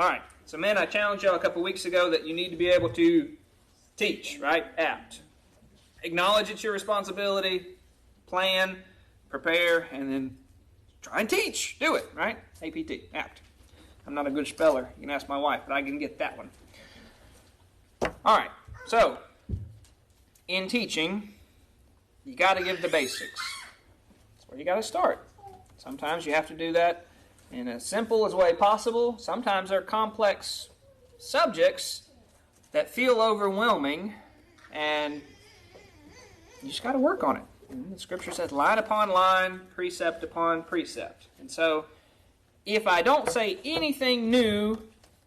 All right. So, men, I challenged y'all a couple weeks ago that you need to be able to teach, right? Apt. Acknowledge it's your responsibility, plan, prepare, and then try and teach. Do it, right? APT, apt. I'm not a good speller. You can ask my wife, but I can get that one. All right. So, in teaching, you got to give the basics. That's where you got to start. Sometimes you have to do that in as simple as way possible. Sometimes there are complex subjects that feel overwhelming, and you just got to work on it. And the Scripture says line upon line, precept upon precept. And so, if I don't say anything new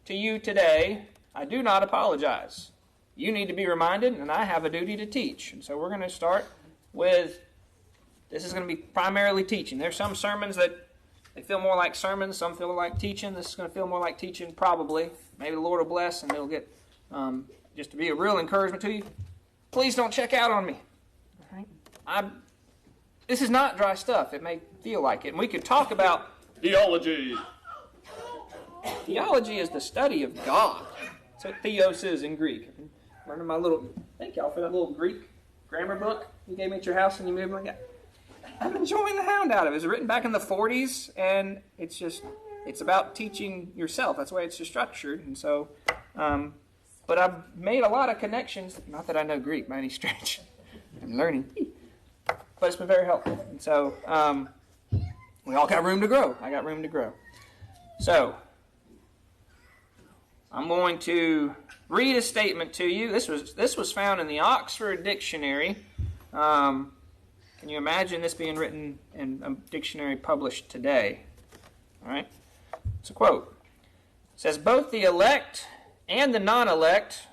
to you today, I do not apologize. You need to be reminded, and I have a duty to teach. And so we're going to start with, this is going to be primarily teaching. There's some sermons that they feel more like sermons, some feel like teaching. This is going to feel more like teaching, probably. Maybe the Lord will bless, and it'll get, just to be a real encouragement to you. Please don't check out on me. All right? This is not dry stuff. It may feel like it. And we could talk about theology. Theology is the study of God. That's what theos is in Greek. Remember my little, thank y'all for that little Greek grammar book you gave me at your house and you moved like that. I'm enjoying the hound out of it. It was written back in the 40s, and it's about teaching yourself. That's the way it's structured. And so, but I've made a lot of connections. Not that I know Greek by any stretch. I'm learning. But it's been very helpful. And so, we all got room to grow. I got room to grow. So, I'm going to read a statement to you. This was found in the Oxford Dictionary. Can you imagine this being written in a dictionary published today? All right. It's a quote. It says, both the elect and the non-elect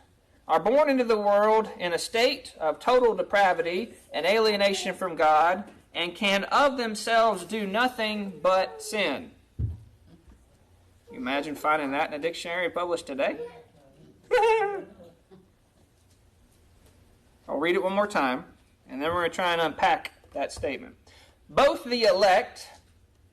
are born into the world in a state of total depravity and alienation from God, and can of themselves do nothing but sin. You imagine finding that in a dictionary published today? I'll read it one more time, and then we're going to try and unpack that statement. Both the elect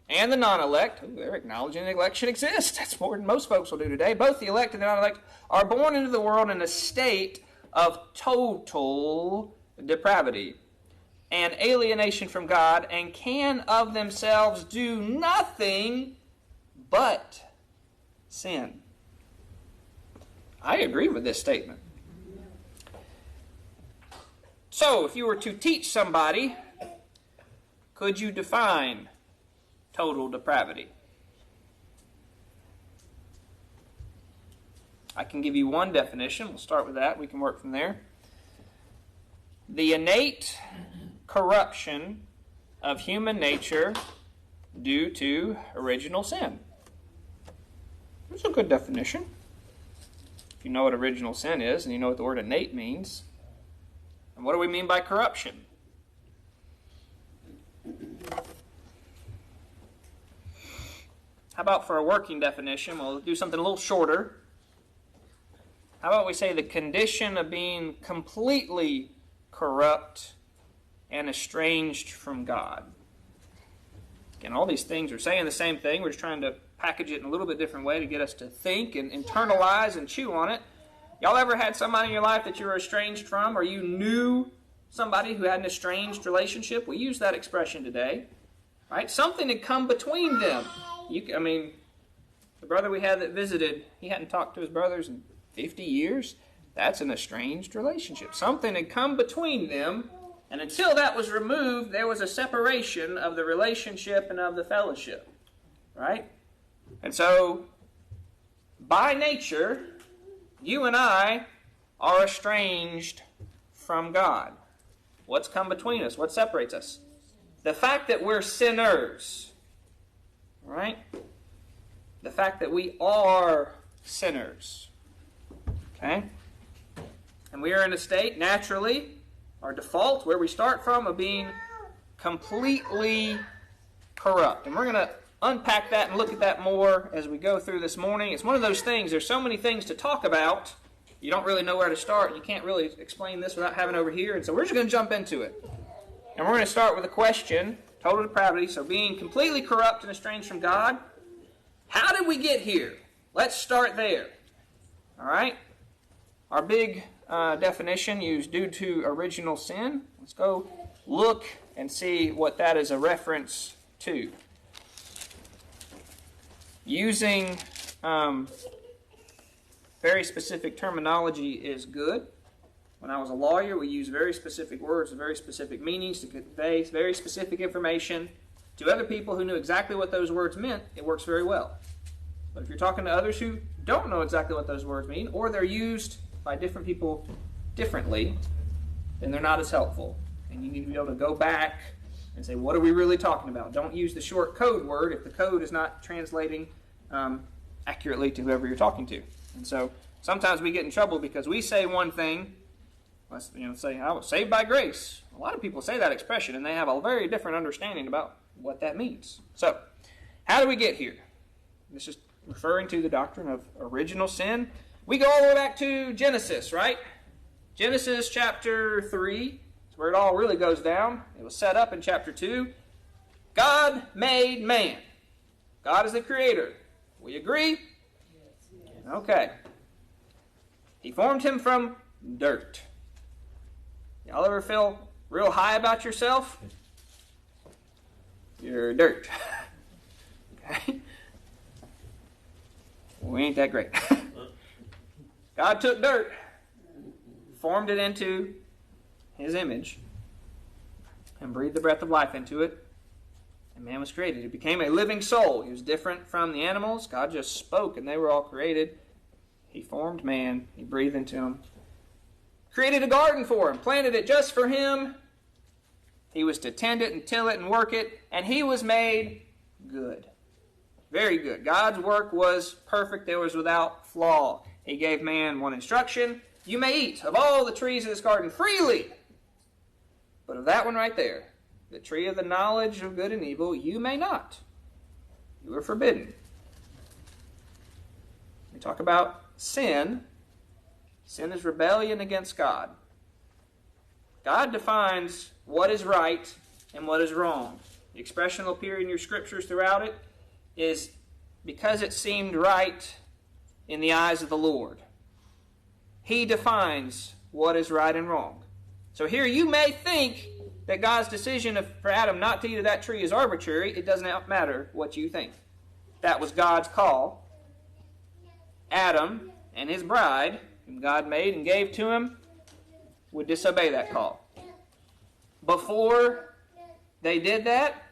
and the non-elect, they're acknowledging the election exists. That's more than most folks will do today. Both the elect and the non-elect are born into the world in a state of total depravity and alienation from God, and can of themselves do nothing but sin. I agree with this statement. So, if you were to teach somebody, could you define total depravity? I can give you one definition. We'll start with that. We can work from there. The innate corruption of human nature due to original sin. That's a good definition. If you know what original sin is, and you know what the word innate means. And what do we mean by corruption? How about for a working definition, we'll do something a little shorter. How about we say the condition of being completely corrupt and estranged from God? Again, all these things are saying the same thing. We're just trying to package it in a little bit different way to get us to think and internalize and chew on it. Y'all ever had somebody in your life that you were estranged from, or you knew somebody who had an estranged relationship? We use that expression today, right? Something had come between them. The brother we had that visited, he hadn't talked to his brothers in 50 years. That's an estranged relationship. Something had come between them, and until that was removed, there was a separation of the relationship and of the fellowship, right? And so, by nature, you and I are estranged from God. What's come between us? What separates us? The fact that we're sinners. Right? The fact that we are sinners. Okay? And we are in a state, naturally, our default, where we start from, of being completely corrupt. And we're going to unpack that and look at that more as we go through this morning. It's one of those things, there's so many things to talk about, you don't really know where to start. You can't really explain this without having it over here. And so we're just going to jump into it. And we're going to start with a question, total depravity, so being completely corrupt and estranged from God. How did we get here? let's start there. All right? Our big definition used due to original sin. Let's go look and see what that is a reference to. Using very specific terminology is good. When I was a lawyer, we used very specific words and very specific meanings to convey very specific information to other people who knew exactly what those words meant. It works very well. But if you're talking to others who don't know exactly what those words mean, or they're used by different people differently, then they're not as helpful. And you need to be able to go back and say, what are we really talking about? Don't use the short code word if the code is not translating accurately to whoever you're talking to. And so sometimes we get in trouble because we say one thing, let's say, I was saved by grace. A lot of people say that expression, and they have a very different understanding about what that means. So, how do we get here? This is referring to the doctrine of original sin. We go all the way back to Genesis, right? Genesis chapter 3 is where it all really goes down. It was set up in chapter 2. God made man. God is the creator. We agree? Okay. He formed him from dirt. Y'all ever feel real high about yourself? You're dirt. Okay? We ain't that great. God took dirt, formed it into his image, and breathed the breath of life into it, and man was created. He became a living soul. He was different from the animals. God just spoke, and they were all created. He formed man. He breathed into him. Created a garden for him. Planted it just for him. He was to tend it and till it and work it, and he was made good. Very good. God's work was perfect. It was without flaw. He gave man one instruction. You may eat of all the trees of this garden freely, but of that one right there, the tree of the knowledge of good and evil, you may not. You are forbidden. We talk about sin. Sin is rebellion against God. God defines what is right and what is wrong. The expression will appear in your scriptures throughout it is because it seemed right in the eyes of the Lord. He defines what is right and wrong. So here you may think that God's decision for Adam not to eat of that tree is arbitrary. It does not matter what you think. That was God's call. Adam and his bride, whom God made and gave to him, would disobey that call. Before they did that,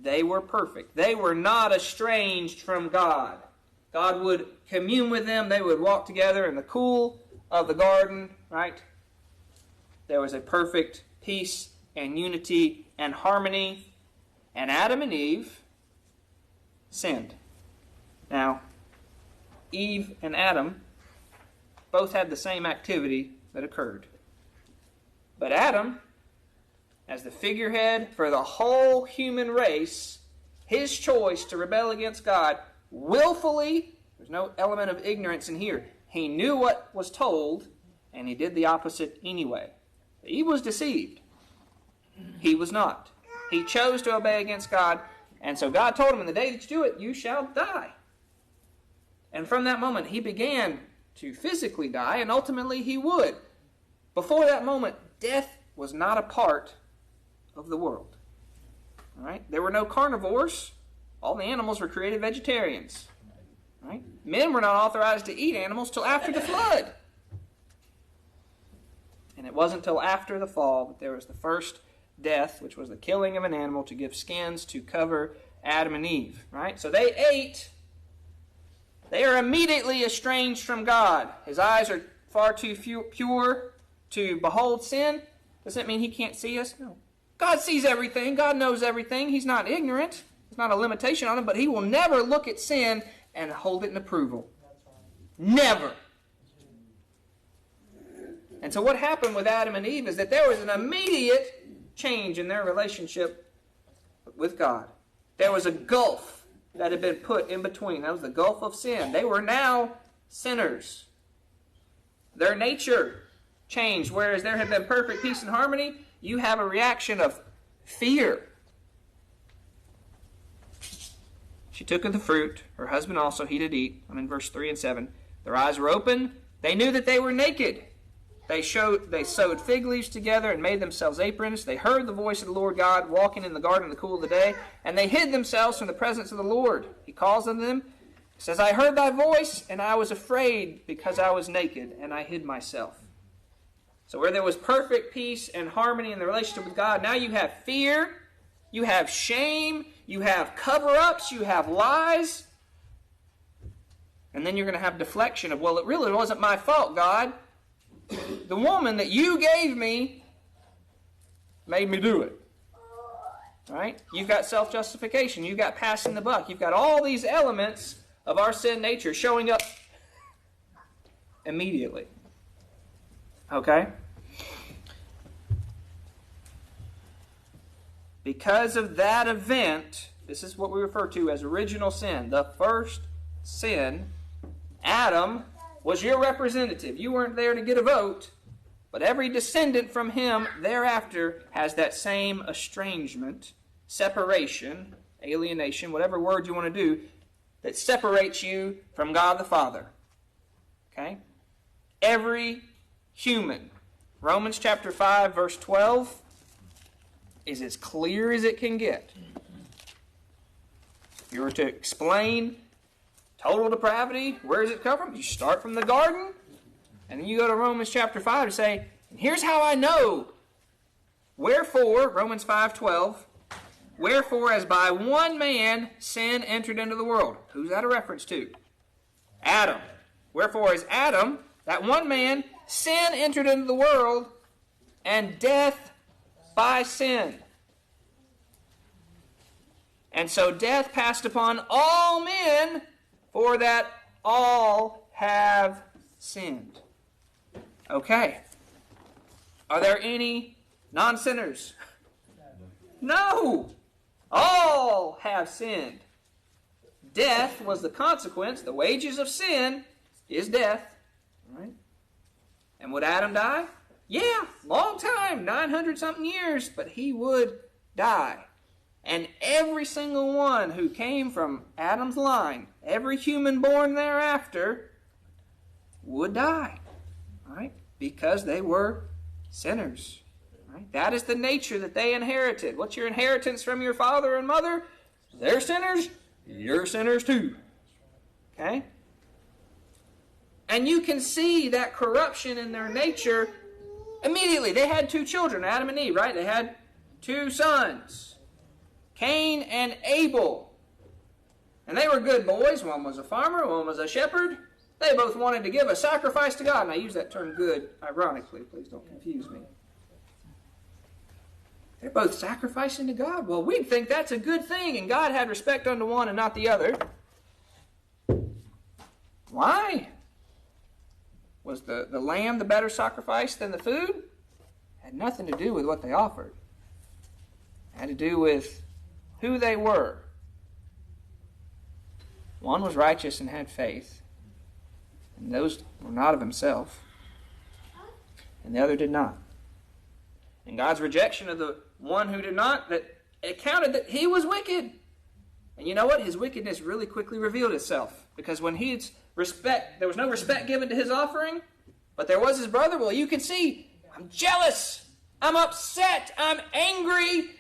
they were perfect. They were not estranged from God. God would commune with them. They would walk together in the cool of the garden, right? There was a perfect peace and unity and harmony. And Adam and Eve sinned. Now, Eve and Adam both had the same activity that occurred. But Adam, as the figurehead for the whole human race, his choice to rebel against God willfully, there's no element of ignorance in here. He knew what was told, and he did the opposite anyway. Eve was deceived. He was not. He chose to obey against God, and so God told him, in the day that you do it, you shall die. And from that moment, he began to physically die, and ultimately he would. Before that moment, death was not a part of the world. All right? There were no carnivores. All the animals were created vegetarians. All right? Men were not authorized to eat animals till after the flood. And it wasn't until after the fall that there was the first death, which was the killing of an animal to give skins to cover Adam and Eve. Right? So they ate. They are immediately estranged from God. His eyes are far too pure to behold sin. Does that mean he can't see us? No. God sees everything. God knows everything. He's not ignorant. There's not a limitation on him, but he will never look at sin and hold it in approval. Never. And so what happened with Adam and Eve is that there was an immediate change in their relationship with God. There was a gulf that had been put in between. That was the gulf of sin. They were now sinners. Their nature changed. Whereas there had been perfect peace and harmony, you have a reaction of fear. She took of the fruit. Her husband also he did eat. I'm in verse 3 and 7. Their eyes were open. They knew that they were naked. They sewed fig leaves together and made themselves aprons. They heard the voice of the Lord God walking in the garden in the cool of the day, and they hid themselves from the presence of the Lord. He calls on them. He says, I heard thy voice, and I was afraid because I was naked, and I hid myself. So where there was perfect peace and harmony in the relationship with God, now you have fear, you have shame, you have cover-ups, you have lies. And then you're going to have deflection of, well, it really wasn't my fault, God. The woman that you gave me made me do it. Right? You've got self-justification. You've got passing the buck. You've got all these elements of our sin nature showing up immediately. Okay? Because of that event, this is what we refer to as original sin. The first sin, Adam was your representative. You weren't there to get a vote, but every descendant from him thereafter has that same estrangement, separation, alienation, whatever word you want to do, that separates you from God the Father. Okay? Every human. Romans chapter 5, verse 12 is as clear as it can get. If you were to explain total depravity, where does it come from? You start from the garden, and then you go to Romans chapter 5 to say, and here's how I know. Wherefore, Romans 5:12, wherefore as by one man sin entered into the world. Who's that a reference to? Adam. Wherefore as Adam, that one man, sin entered into the world, and death by sin. And so death passed upon all men, for that all have sinned. Okay. Are there any non-sinners? No. All have sinned. Death was the consequence. The wages of sin is death. Right? And would Adam die? Yeah, long time, 900-something years, but he would die. And every single one who came from Adam's line, every human born thereafter, would die. Right? Because they were sinners. Right? That is the nature that they inherited. What's your inheritance from your father and mother? They're sinners. You're sinners too. Okay? And you can see that corruption in their nature immediately. They had two children, Adam and Eve, right? They had two sons, Cain and Abel. And they were good boys. One was a farmer, one was a shepherd. They both wanted to give a sacrifice to God. And I use that term good ironically. Please don't confuse me. They're both sacrificing to God. Well, we'd think that's a good thing, and God had respect unto one and not the other. Why? Was the lamb the better sacrifice than the food? It had nothing to do with what they offered. It had to do with who they were. One was righteous and had faith, and those were not of himself, and the other did not. And God's rejection of the one who did not, that it counted that he was wicked. And you know what? His wickedness really quickly revealed itself. Because when there was no respect given to his offering, but there was his brother. Well, you can see, I'm jealous, I'm upset, I'm angry,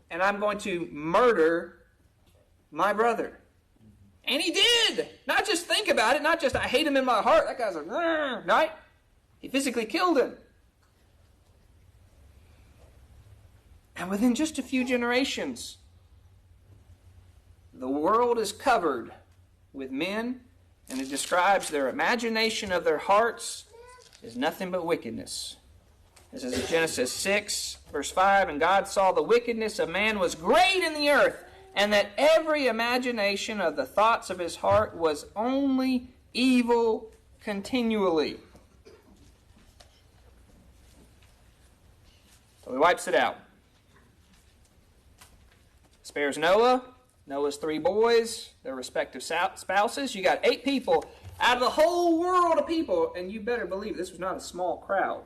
and I'm going to murder my brother. And he did. Not just think about it, not just I hate him in my heart. That guy's like, right? He physically killed him. And within just a few generations, the world is covered with men, and it describes their imagination of their hearts is nothing but wickedness. This is in Genesis 6, verse 5, and God saw the wickedness of man was great in the earth, and that every imagination of the thoughts of his heart was only evil continually. So he wipes it out. Spares Noah, Noah's 3 boys, their respective spouses. You got 8 people out of the whole world of people, and you better believe this was not a small crowd.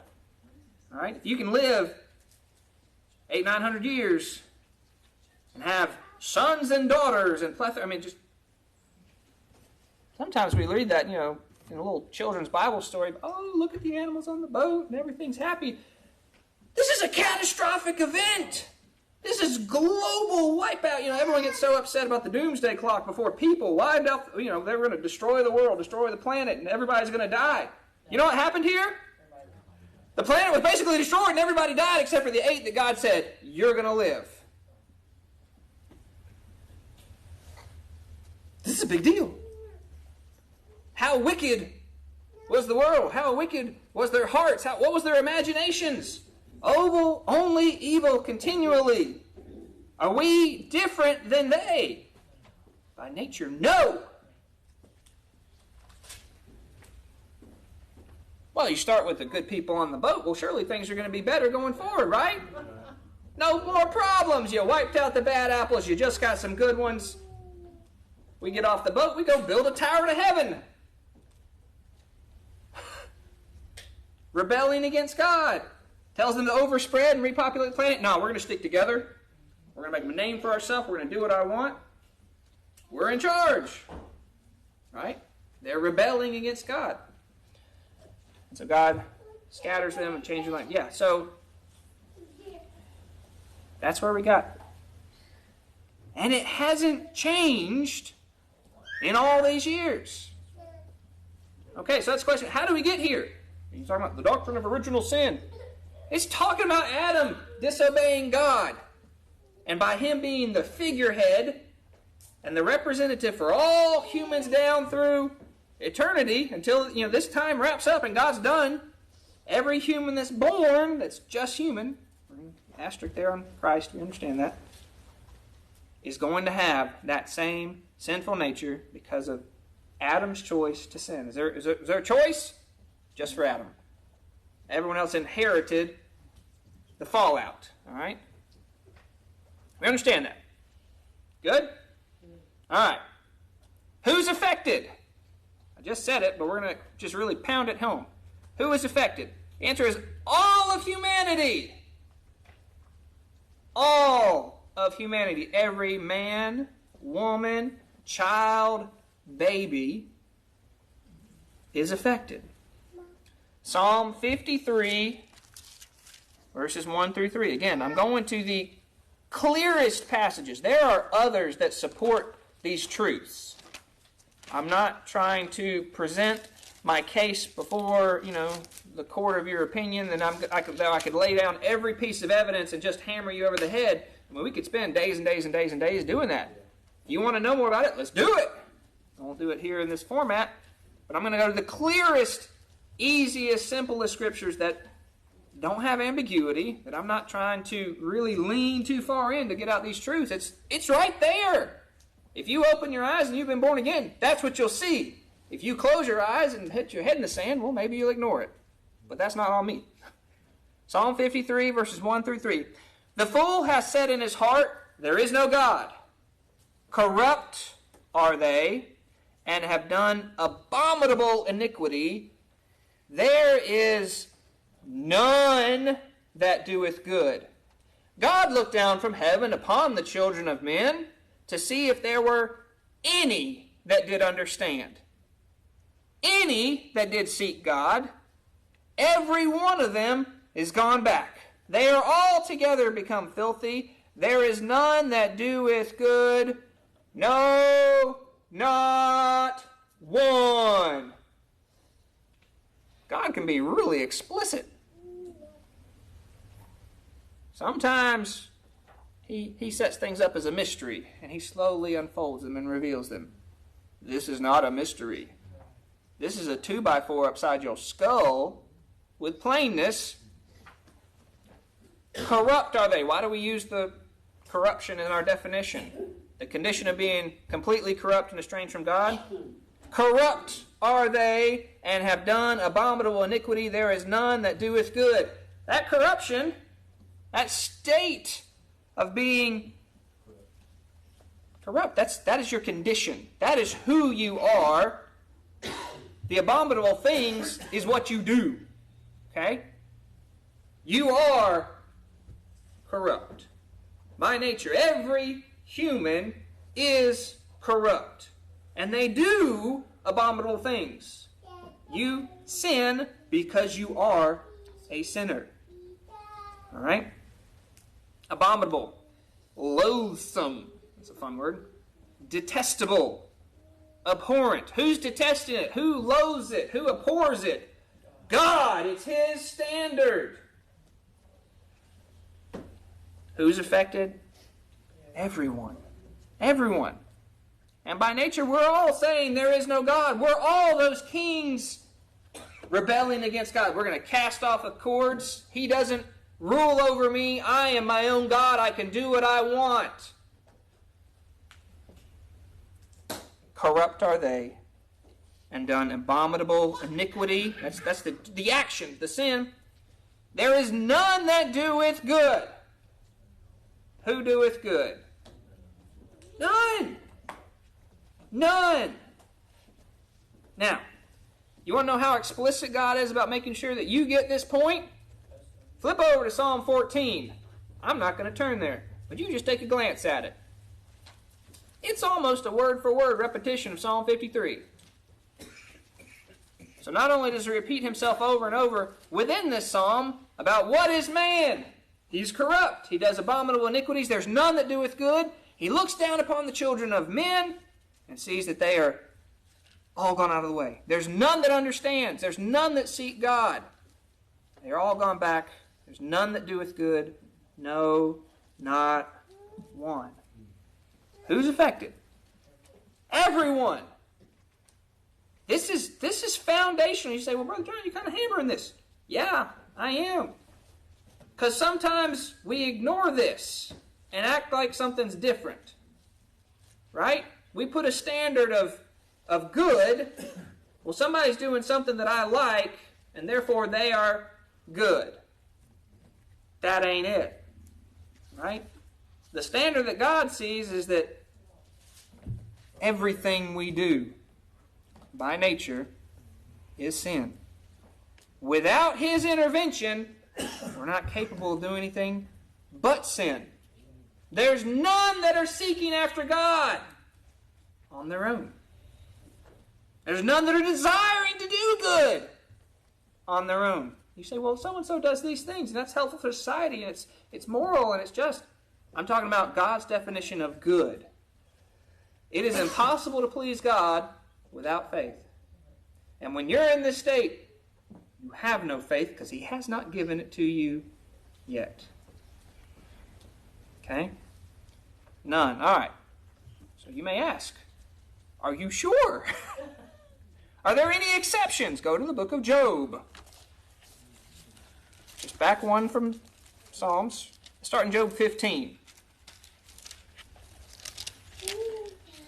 All right? If you can live 800-900 years and have sons and daughters and plethora, just Sometimes we read that, in a little children's Bible story. Oh, look at the animals on the boat and everything's happy. This is a catastrophic event. This is global wipeout. Everyone gets so upset about the doomsday clock before people wiped out. They were going to destroy the world, destroy the planet, and everybody's going to die. You know what happened here? The planet was basically destroyed and everybody died except for the 8 that God said, you're going to live. This is a big deal. How wicked was the world? How wicked was their hearts? What was their imaginations? Only evil continually. Are we different than they? By nature, no. Well, you start with the good people on the boat. Well, surely things are going to be better going forward, right? No more problems. You wiped out the bad apples. You just got some good ones. We get off the boat. We go build a tower to heaven. Rebelling against God. Tells them to overspread and repopulate the planet. No, we're going to stick together. We're going to make a name for ourselves. We're going to do what I want. We're in charge. Right? They're rebelling against God. And so God scatters them and changes their life. Yeah, so that's where we got. And it hasn't changed in all these years. Okay, so that's the question. How do we get here? He's talking about the doctrine of original sin. It's talking about Adam disobeying God. And by him being the figurehead and the representative for all humans down through eternity, until this time wraps up and God's done, every human that's born, that's just human, asterisk there on Christ, we understand that, is going to have that same sinful nature because of Adam's choice to sin. Is there a choice? Just for Adam. Everyone else inherited the fallout. All right? We understand that. Good? All right. Who's affected? I just said it, but we're going to just really pound it home. Who is affected? The answer is all of humanity. All of humanity. Every man, woman, child, baby is affected. Psalm 53, verses 1 through 3. Again, I'm going to the clearest passages. There are others that support these truths. I'm not trying to present my case before, the court of your opinion, and I could lay down every piece of evidence and just hammer you over the head. I mean, we could spend days and days and days and days doing that. If you want to know more about it, let's do it. I won't do it here in this format, but I'm going to go to the clearest, easiest, simplest scriptures that don't have ambiguity, that I'm not trying to really lean too far in to get out these truths. It's right there. If you open your eyes and you've been born again, that's what you'll see. If you close your eyes and hit your head in the sand, well, maybe you'll ignore it. But that's not on me. Psalm 53, verses 1 through 3. The fool has said in his heart, there is no God. Corrupt are they, and have done abominable iniquity. There is none that doeth good. God looked down from heaven upon the children of men to see if there were any that did understand, any that did seek God. Every one of them is gone back. They are altogether become filthy. There is none that doeth good, no, not one. God can be really explicit. Sometimes he sets things up as a mystery, and he slowly unfolds them and reveals them. This is not a mystery. This is a 2x4 upside your skull with plainness. Corrupt are they. Why do we use the corruption in our definition? The condition of being completely corrupt and estranged from God. Corrupt are they, and have done abominable iniquity. There is none that doeth good. That corruption, that state of being corrupt, that is your condition. That is who you are. The abominable things is what you do. Okay? You are corrupt. By nature, every human is corrupt. And they do abominable things. You sin because you are a sinner. All right? Abominable. Loathsome. That's a fun word. Detestable. Abhorrent. Who's detesting it? Who loathes it? Who abhors it? God. It's His standard. Who's affected? Everyone. Everyone. And by nature, we're all saying there is no God. We're all those kings rebelling against God. We're going to cast off the cords. He doesn't rule over me. I am my own God. I can do what I want. Corrupt are they, and done abominable iniquity. That's the action, the sin. There is none that doeth good. Who doeth good? None. None. Now, you want to know how explicit God is about making sure that you get this point? Flip over to Psalm 14. I'm not going to turn there, but you just take a glance at it. It's almost a word-for-word repetition of Psalm 53. So not only does he repeat himself over and over within this psalm about what is man. He's corrupt. He does abominable iniquities. There's none that doeth good. He looks down upon the children of men and sees that they are all gone out of the way. There's none that understands. There's none that seek God. They are all gone back. There's none that doeth good. No, not one. Who's affected? Everyone. This is foundational. You say, well, Brother John, you're kind of hammering this. Yeah, I am. Because sometimes we ignore this and act like something's different. Right? We put a standard of good. Well, somebody's doing something that I like, and therefore they are good. That ain't it. Right? The standard that God sees is that everything we do by nature is sin. Without His intervention, we're not capable of doing anything but sin. There's none that are seeking after God on their own. There's none that are desiring to do good on their own. You say, well, so-and-so does these things, and that's helpful for society, and it's moral, and it's just. I'm talking about God's definition of good. It is impossible to please God without faith. And when you're in this state, you have no faith because He has not given it to you yet. Okay? None. All right. So you may ask, are you sure? Are there any exceptions? Go to the book of Job. Just back one from Psalms. Start in Job 15.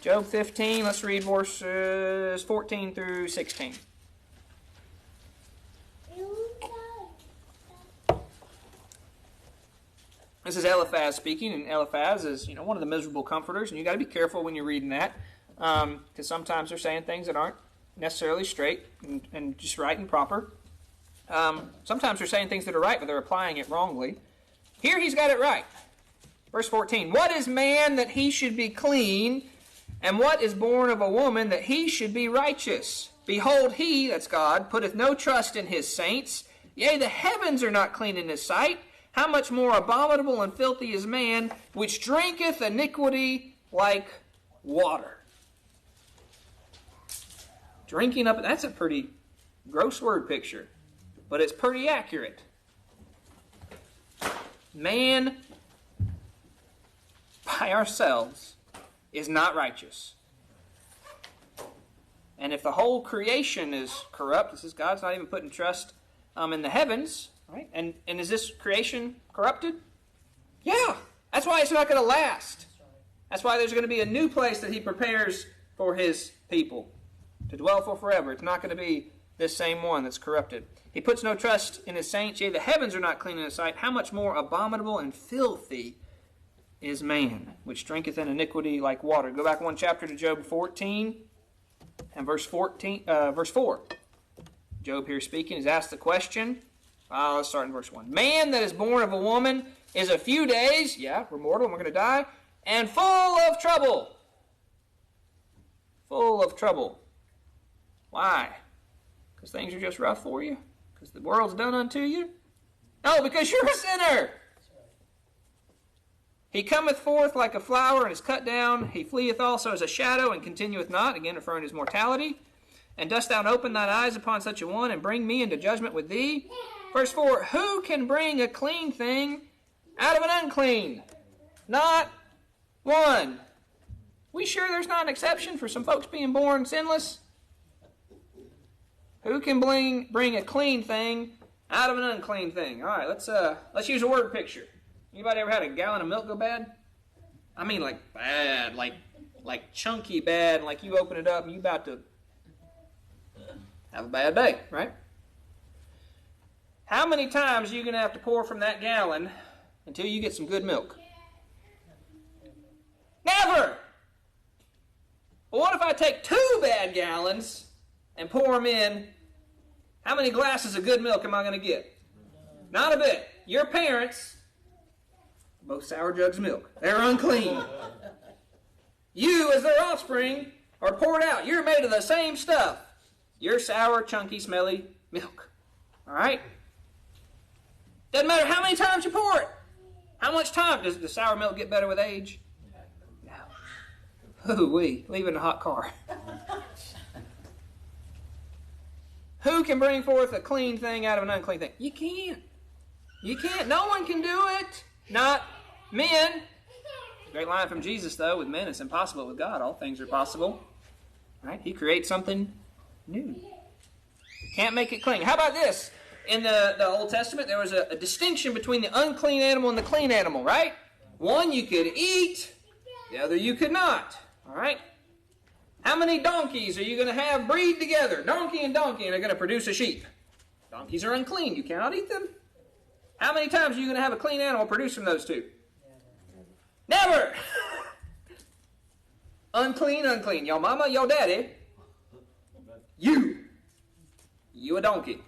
Job 15, let's read verses 14 through 16. This is Eliphaz speaking, and Eliphaz is, one of the miserable comforters, and you've got to be careful when you're reading that, because sometimes they're saying things that aren't necessarily straight and just right and proper. Sometimes they're saying things that are right, but they're applying it wrongly. Here he's got it right. Verse 14, what is man that he should be clean, and what is born of a woman that he should be righteous? Behold, he, that's God, putteth no trust in his saints. Yea, the heavens are not clean in his sight. How much more abominable and filthy is man, which drinketh iniquity like water. Drinking up, that's a pretty gross word picture, but it's pretty accurate. Man, by ourselves, is not righteous. And if the whole creation is corrupt, this is God's not even putting trust in the heavens, right? And is this creation corrupted? Yeah. That's why it's not going to last. That's why there's going to be a new place that He prepares for His people to dwell for forever. It's not going to be this same one that's corrupted. He puts no trust in His saints. Yea, the heavens are not clean in His sight. How much more abominable and filthy is man, which drinketh in iniquity like water. Go back one chapter to Job 14 and verse 4. Job here speaking is asked the question. Let's start in verse 1. Man that is born of a woman is a few days, yeah, we're mortal and we're going to die, and full of trouble. Full of trouble. Why? Because things are just rough for you? Because the world's done unto you? No, because you're a sinner. He cometh forth like a flower and is cut down. He fleeth also as a shadow and continueth not, again referring to his mortality. And dost thou open thine eyes upon such a one and bring me into judgment with thee? Verse 4, who can bring a clean thing out of an unclean? Not one. We sure there's not an exception for some folks being born sinless? Who can bring a clean thing out of an unclean thing? All right, let's use a word picture. Anybody ever had a gallon of milk go bad? I mean, like bad, like chunky bad, like you open it up and you about to have a bad day, right? How many times are you going to have to pour from that gallon until you get some good milk? Never! Well, what if I take 2 bad gallons and pour them in? How many glasses of good milk am I going to get? Not a bit. Your parents, both sour jugs of milk. They're unclean. You, as their offspring, are poured out. You're made of the same stuff. You're sour, chunky, smelly milk. All right? Doesn't matter how many times you pour it. How much time? Does the sour milk get better with age? No. Ooh-wee. Leave it in a hot car. Who can bring forth a clean thing out of an unclean thing? You can't. You can't. No one can do it. Not men. Great line from Jesus, though. With men, it's impossible. With God, all things are possible. Right? He creates something new. Can't make it clean. How about this? In the Old Testament, there was a distinction between the unclean animal and the clean animal, right? One you could eat, the other you could not. All right? How many donkeys are you going to have breed together? Donkey and donkey, and they're going to produce a sheep. Donkeys are unclean. You cannot eat them. How many times are you going to have a clean animal produce from those two? Never! Unclean, unclean. Your mama, your daddy. You a donkey.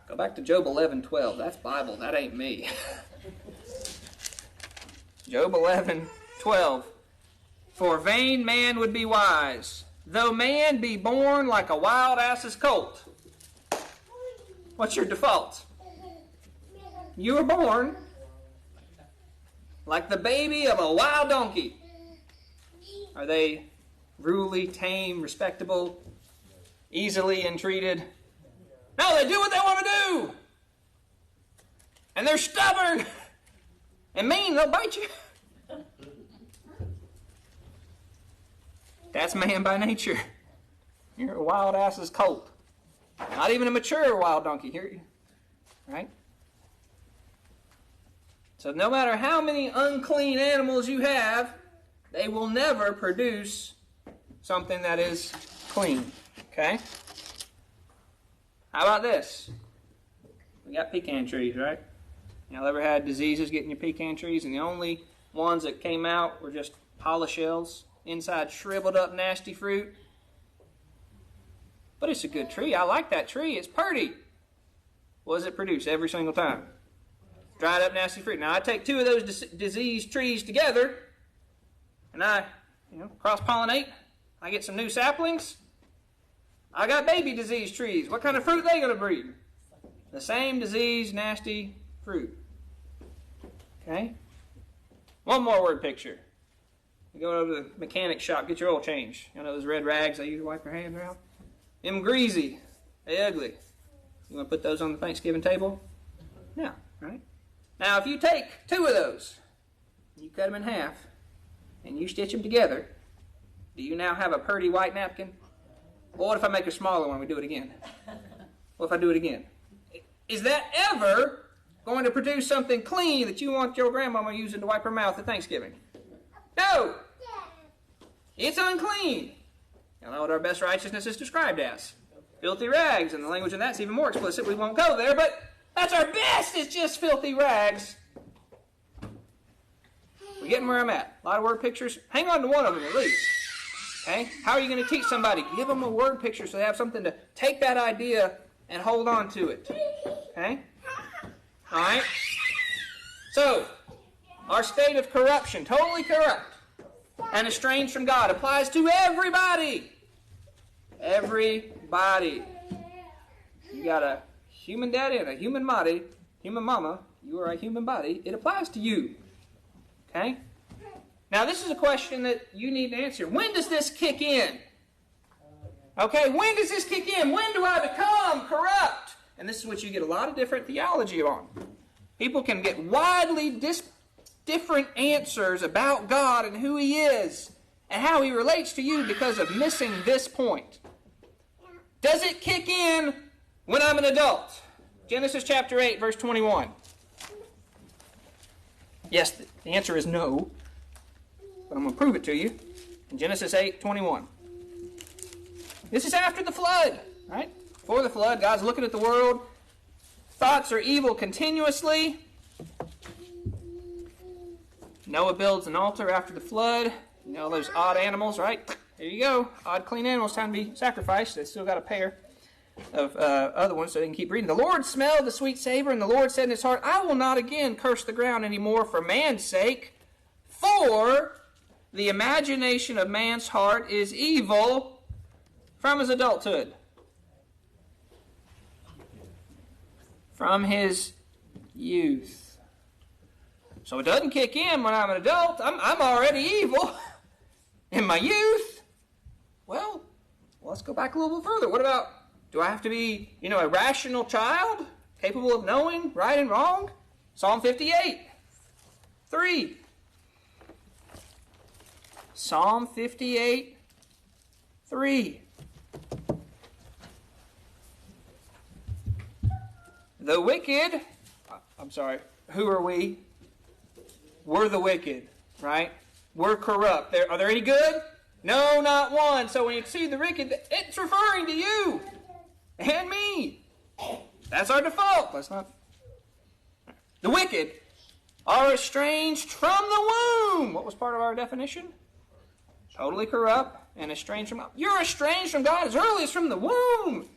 Go back to Job 11:12. That's Bible. That ain't me. Job 11:12. For vain man would be wise, though man be born like a wild ass's colt. What's your default? You were born like the baby of a wild donkey. Are they ruly, tame, respectable, easily entreated? No, they do what they want to do. And they're stubborn and mean. They'll bite you. That's man by nature. You're a wild ass's colt. Not even a mature wild donkey. Here, right? So no matter how many unclean animals you have, they will never produce something that is clean. Okay? How about this? We got pecan trees, right? Y'all ever had diseases getting your pecan trees, and the only ones that came out were just hollow shells, inside shriveled up nasty fruit? But it's a good tree. I like that tree. It's pretty. What does it produce every single time? Dried up nasty fruit. Now I take 2 of those diseased trees together, and I cross-pollinate. I get some new saplings. I got baby disease trees. What kind of fruit are they going to breed? The same diseased, nasty fruit. Okay? One more word picture. You go over to the mechanic shop, get your oil changed. You know those red rags they use to wipe your hands around? Them greasy. They ugly. You want to put those on the Thanksgiving table? No, right? Now, if you take 2 of those, you cut them in half, and you stitch them together, do you now have a purty white napkin? Well, what if I make a smaller one and we do it again? What if I do it again? Is that ever going to produce something clean that you want your grandmama using to wipe her mouth at Thanksgiving? No! It's unclean. You know what our best righteousness is described as? Filthy rags, and the language in that's even more explicit. We won't go there, but that's our best. It's just filthy rags. We're getting where I'm at. A lot of word pictures. Hang on to one of them at least. Okay? How are you going to teach somebody? Give them a word picture so they have something to take that idea and hold on to it. Okay? All right? So, our state of corruption, totally corrupt. and estranged from God. Applies to everybody. Everybody. You got a human daddy and a human mama. You are a human body. It applies to you. Okay? Now, this is a question that you need to answer. When does this kick in? Okay, when does this kick in? When do I become corrupt? And this is what you get a lot of different theology on. People can get widely different answers about God and who He is and how He relates to you because of missing this point. Does it kick in when I'm an adult? Genesis chapter 8, verse 21. Yes, the answer is no. But I'm going to prove it to you. In Genesis 8, 21. This is after the flood, right? Before the flood, God's looking at the world. Thoughts are evil continuously. Noah builds an altar after the flood. You know those odd animals, right? There you go. Odd, clean animals, time to be sacrificed. They still got a pair of other ones so they can keep reading. The Lord smelled the sweet savor, and the Lord said in His heart, I will not again curse the ground anymore for man's sake, for the imagination of man's heart is evil from his adulthood. From his youth. So it doesn't kick in when I'm an adult. I'm already evil in my youth. Well, let's go back a little bit further. What about, do I have to be, a rational child, capable of knowing right and wrong? Psalm 58, 3. Psalm 58, 3. The wicked, who are we? We're the wicked, right? We're corrupt. Are there any good? No, not one. So when you see the wicked, it's referring to you and me. That's our default. Let's not. The wicked are estranged from the womb. What was part of our definition? Totally corrupt and estranged from God. You're estranged from God as early as from the womb.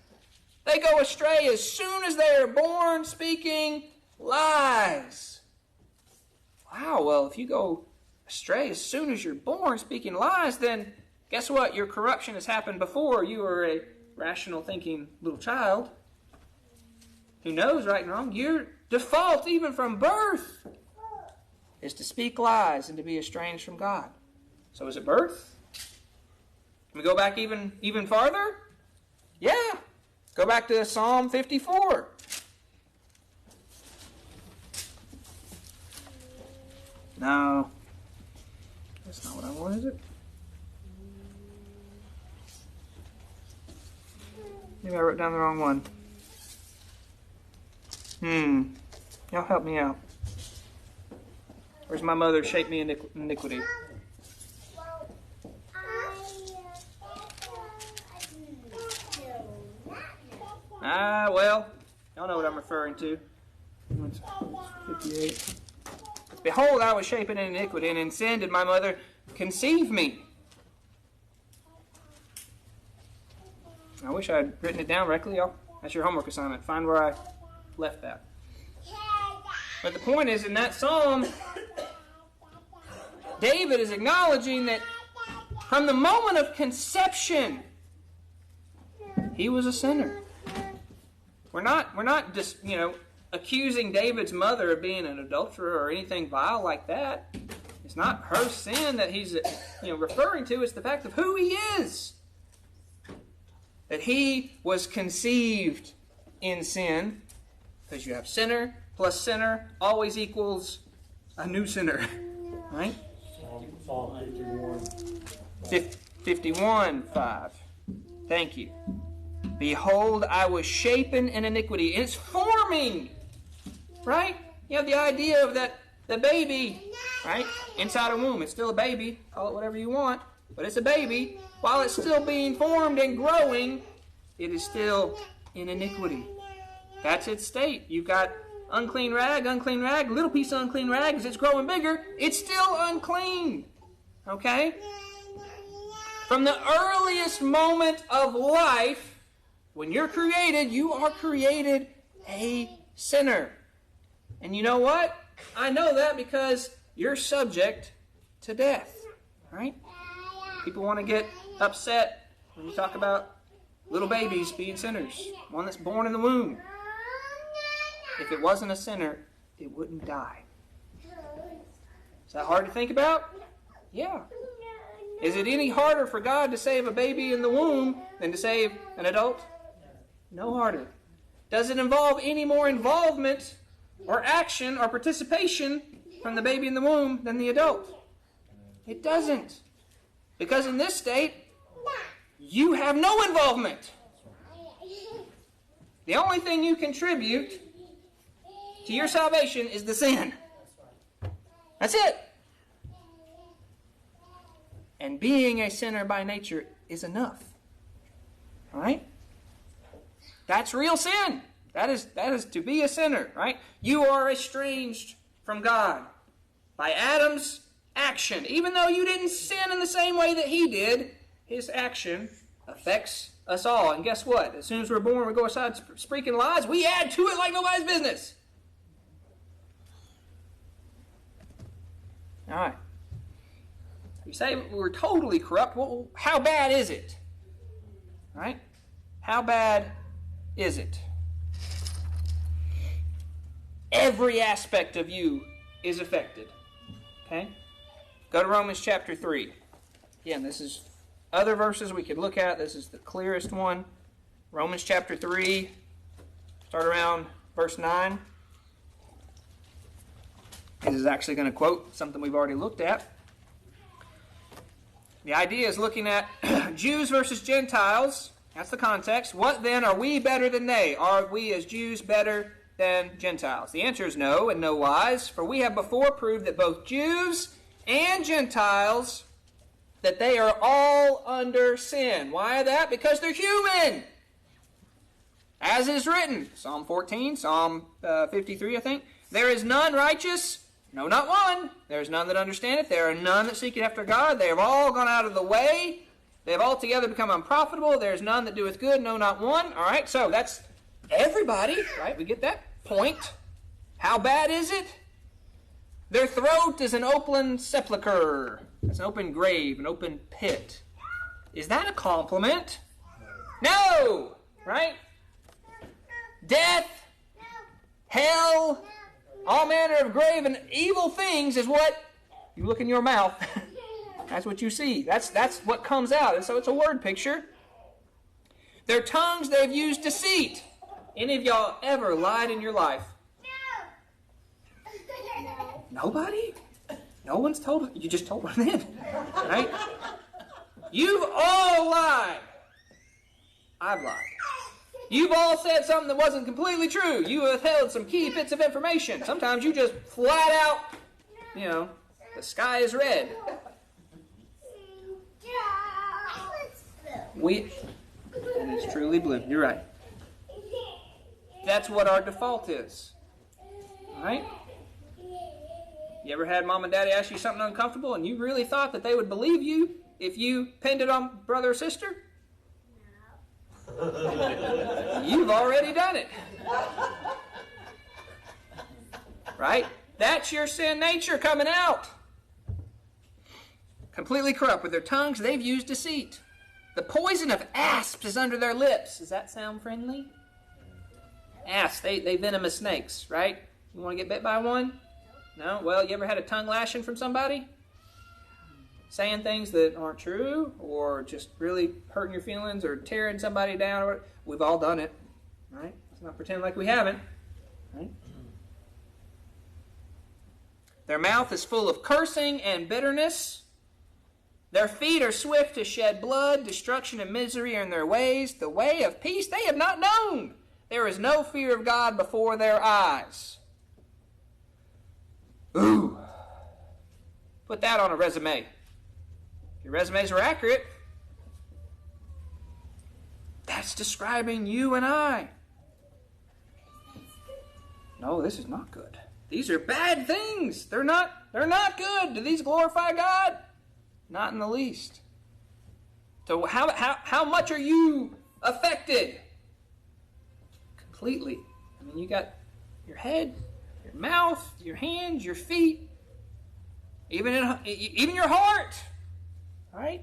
They go astray as soon as they are born, speaking lies. Wow, well, if you go astray as soon as you're born, speaking lies, then guess what? Your corruption has happened before you were a rational thinking little child who knows right and wrong. Your default, even from birth, is to speak lies and to be estranged from God. So is it birth? Can we go back even farther? Yeah. Go back to Psalm 54. No. That's not what I want, is it? Maybe I wrote down the wrong one. Y'all help me out. Where's my mother shape me in iniquity? Well, y'all know what I'm referring to. 58. Behold, I was shapen in iniquity, and in sin did my mother conceive me. I wish I had written it down correctly, y'all. That's your homework assignment. Find where I left that. But the point is, in that psalm, David is acknowledging that from the moment of conception, he was a sinner. We're not just, accusing David's mother of being an adulterer or anything vile like that. It's not her sin that he's, referring to. It's the fact of who he is. That he was conceived in sin, because you have sinner plus sinner always equals a new sinner. Right? Psalm 51. 51, 5. Thank you. Behold, I was shapen in iniquity. It's forming. Right? You have the idea of the baby, right? Inside a womb. It's still a baby. Call it whatever you want. But it's a baby. While it's still being formed and growing, it is still in iniquity. That's its state. You've got unclean rag, little piece of unclean rag. As it's growing bigger, it's still unclean. Okay? From the earliest moment of life, when you're created, you are created a sinner. And you know what? I know that because you're subject to death. Right? People want to get upset when you talk about little babies being sinners. One that's born in the womb. If it wasn't a sinner, it wouldn't die. Is that hard to think about? Yeah. Is it any harder for God to save a baby in the womb than to save an adult? No harder. Does it involve any more involvement or action or participation from the baby in the womb than the adult? It doesn't. Because in this state, you have no involvement. The only thing you contribute to your salvation is the sin. That's it. And being a sinner by nature is enough. Right? That's real sin. That is to be a sinner, right? You are estranged from God by Adam's action. Even though you didn't sin in the same way that he did, his action affects us all. And guess what? As soon as we're born, we go aside speaking lies. We add to it like nobody's business. All right. You say we're totally corrupt. Well, how bad is it? All right? How bad is it? Every aspect of you is affected. Okay? Go to Romans chapter 3. Again, this is other verses we could look at. This is the clearest one. Romans chapter 3. Start around verse 9. This is actually going to quote something we've already looked at. The idea is looking at Jews versus Gentiles. That's the context. What then, are we better than they? Are we as Jews better than Gentiles? The answer is no, and no wise. For we have before proved that both Jews and Gentiles, that they are all under sin. Why that? Because they're human. As is written, Psalm 14, Psalm 53, I think. There is none righteous, no, not one. There is none that understandeth. There are none that seeketh after God. They have all gone out of the way. They have altogether become unprofitable. There is none that doeth good, no, not one. All right, so that's everybody, right? We get that point. How bad is it? Their throat is an open sepulchre. It's an open grave, an open pit. Is that a compliment? No! Right? Death, hell, all manner of grave and evil things is what you look in your mouth. That's what you see. That's what comes out. And so it's a word picture. Their tongues, they've used deceit. Any of y'all ever lied in your life? No. Nobody? No one's told? You just told one then. Right? You've all lied. I've lied. You've all said something that wasn't completely true. You withheld some key bits of information. Sometimes you just flat out, the sky is red. And it's truly blue. You're right. That's what our default is. All right? You ever had mom and daddy ask you something uncomfortable and you really thought that they would believe you if you pinned it on brother or sister? No. You've already done it. Right? That's your sin nature coming out. Completely corrupt. With their tongues, they've used deceit. The poison of asps is under their lips. Does that sound friendly? Asps, they venomous snakes, right? You want to get bit by one? No? Well, you ever had a tongue lashing from somebody? Saying things that aren't true, or just really hurting your feelings, or tearing somebody down. We've all done it, right? Let's not pretend like we haven't, right? Their mouth is full of cursing and bitterness. Their feet are swift to shed blood. Destruction and misery are in their ways. The way of peace they have not known. There is no fear of God before their eyes. Ooh. Put that on a resume. If your resumes were accurate, that's describing you and I. No, this is not good. These are bad things. They're not good. Do these glorify God? Not in the least. So how much are you affected? Completely. I mean, you got your head, your mouth, your hands, your feet, even your heart. Right?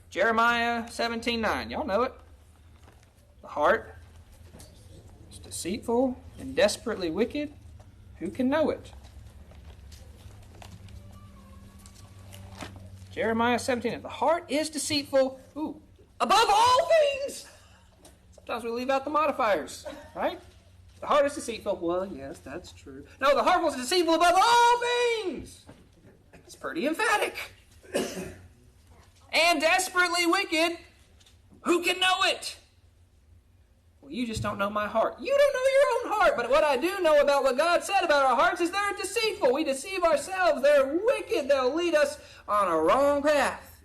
Jeremiah 17:9. Y'all know it. The heart is deceitful and desperately wicked. Who can know it? Jeremiah 17. The heart is deceitful. Above all things. Sometimes we leave out the modifiers. Right? The heart is deceitful. Well, yes, that's true. No, the heart was deceitful above all things. It's pretty emphatic. And desperately wicked. Who can know it? Well, you just don't know my heart. You don't know your own heart. But what I do know about what God said about our hearts is they're deceitful. We deceive ourselves. They're wicked. They'll lead us on a wrong path.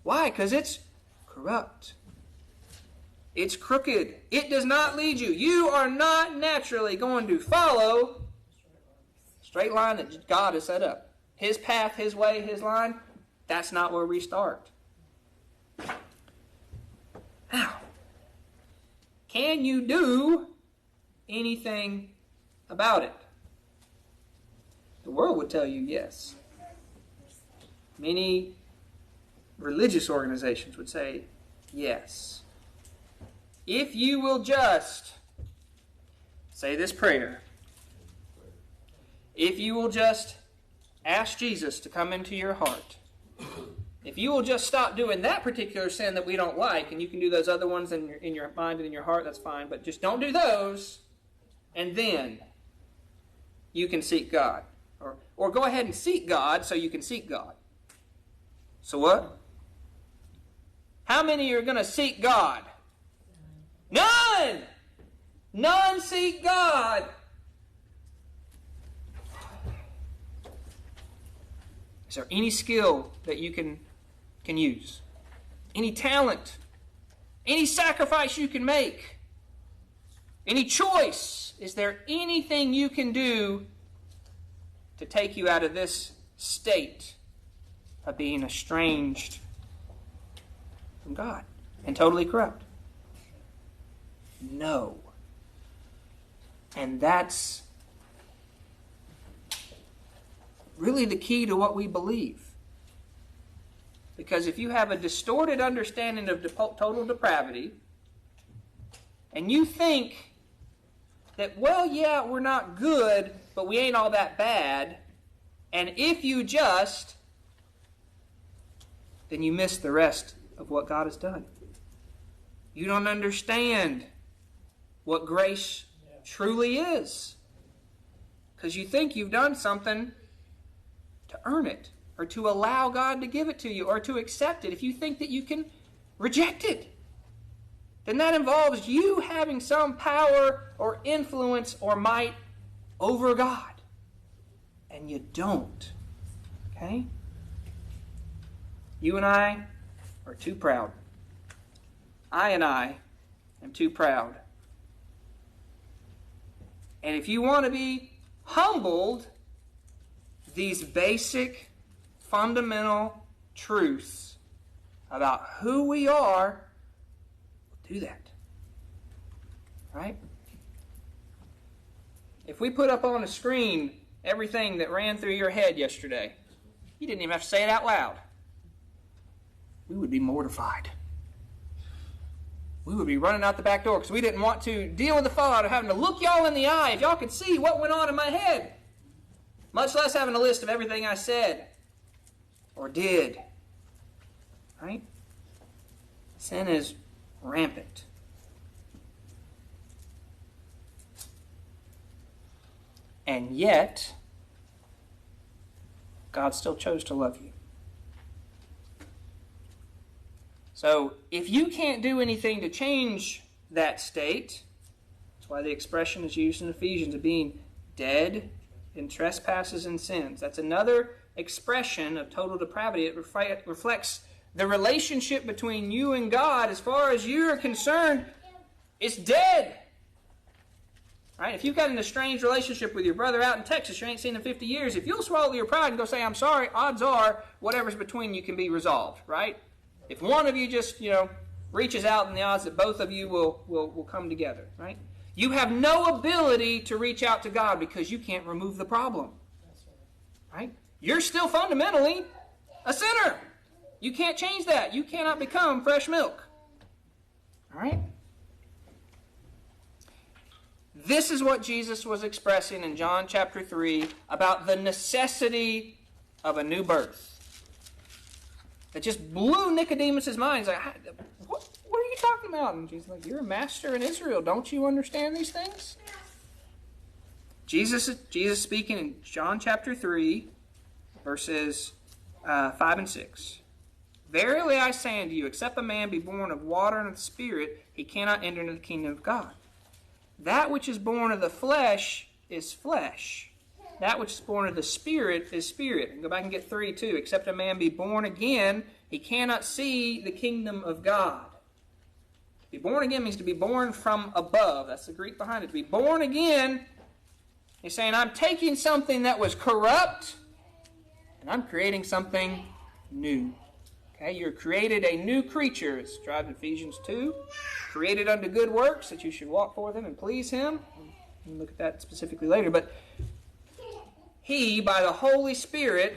Why? Because it's corrupt. It's crooked. It does not lead you. You are not naturally going to follow the straight line that God has set up. His path, His way, His line. That's not where we start. Now, can you do anything about it? The world would tell you yes. Many religious organizations would say yes. If you will just say this prayer, if you will just ask Jesus to come into your heart, if you will just stop doing that particular sin that we don't like, and you can do those other ones in your mind and in your heart, that's fine, but just don't do those, and then you can seek God. Or go ahead and seek God so you can seek God. So what? How many are going to seek God? None! None seek God. Is there any skill that you can use? Any talent? Any sacrifice you can make? Any choice? Is there anything you can do to take you out of this state of being estranged from God and totally corrupt? No. And that's really the key to what we believe. Because if you have a distorted understanding of total depravity, and you think that, well, yeah, we're not good, but we ain't all that bad, and if you just, then you miss the rest of what God has done. You don't understand what grace truly is. Because you think you've done something to earn it, or to allow God to give it to you, or to accept it. If you think that you can reject it, then that involves you having some power or influence or might over God. And you don't. Okay? You and I are too proud. I am too proud. And if you want to be humbled, these basic, fundamental truths about who we are, do that. Right? If we put up on a screen everything that ran through your head yesterday, you didn't even have to say it out loud, we would be mortified. We would be running out the back door because we didn't want to deal with the fallout of having to look y'all in the eye if y'all could see what went on in my head. Much less having a list of everything I said or did. Right? Sin is rampant. And yet, God still chose to love you. So, if you can't do anything to change that state, that's why the expression is used in Ephesians of being dead in trespasses and sins. That's another expression of total depravity. It reflects the relationship between you and God, as far as you're concerned, it's dead. Right? If you've got an estranged relationship with your brother out in Texas, you ain't seen in 50 years, if you'll swallow your pride and go say, I'm sorry, odds are whatever's between you can be resolved. Right? If one of you just, reaches out, then the odds that both of you will come together. Right? You have no ability to reach out to God because you can't remove the problem. Right? You're still fundamentally a sinner. You can't change that. You cannot become fresh milk. All right? This is what Jesus was expressing in John chapter 3 about the necessity of a new birth. It just blew Nicodemus' mind. He's like, what are you talking about? And Jesus is like, you're a master in Israel. Don't you understand these things? Jesus speaking in John chapter 3, verses 5 and 6. Verily I say unto you, except a man be born of water and of the Spirit, he cannot enter into the kingdom of God. That which is born of the flesh is flesh. That which is born of the Spirit is spirit. And go back and get 3 too. Except a man be born again, he cannot see the kingdom of God. To be born again means to be born from above. That's the Greek behind it. To be born again, he's saying, I'm taking something that was corrupt, and I'm creating something new. Okay, you're created a new creature. It's described in Ephesians 2. Created unto good works, that you should walk for them and please Him. We'll look at that specifically later. But He, by the Holy Spirit,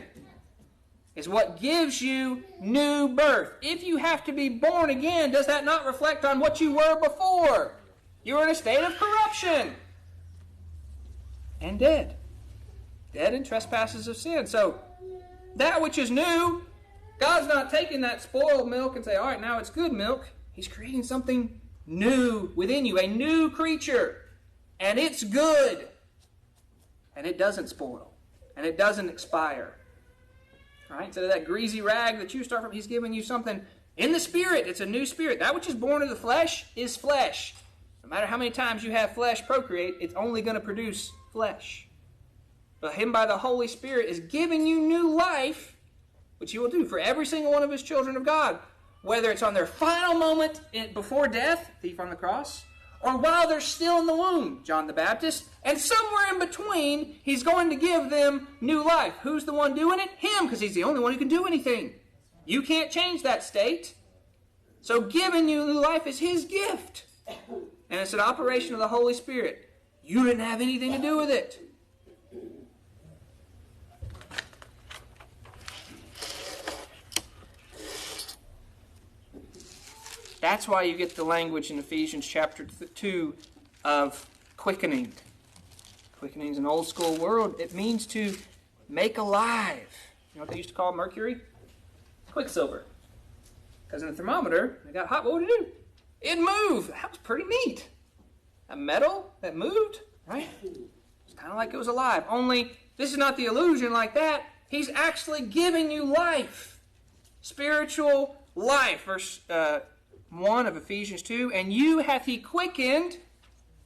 is what gives you new birth. If you have to be born again, does that not reflect on what you were before? You were in a state of corruption and dead. Dead in trespasses of sin. So, that which is new, God's not taking that spoiled milk and say, all right, now it's good milk. He's creating something new within you, a new creature. And it's good. And it doesn't spoil. And it doesn't expire. All right? Instead of that greasy rag that you start from, He's giving you something in the Spirit. It's a new spirit. That which is born of the flesh is flesh. No matter how many times you have flesh procreate, it's only going to produce flesh. But Him by the Holy Spirit is giving you new life, which He will do for every single one of His children of God. Whether it's on their final moment before death, thief on the cross, or while they're still in the womb, John the Baptist, and somewhere in between, He's going to give them new life. Who's the one doing it? Him, because He's the only one who can do anything. You can't change that state. So giving you new life is His gift. And it's an operation of the Holy Spirit. You didn't have anything to do with it. That's why you get the language in Ephesians chapter 2 of quickening. Quickening is an old school word. It means to make alive. You know what they used to call mercury? Quicksilver. Because in a thermometer, it got hot. What would it do? It'd move. That was pretty neat. A metal that moved, right? It's kind of like it was alive. Only this is not the illusion like that. He's actually giving you life. Spiritual life. Verse 1 of Ephesians 2, and you hath He quickened.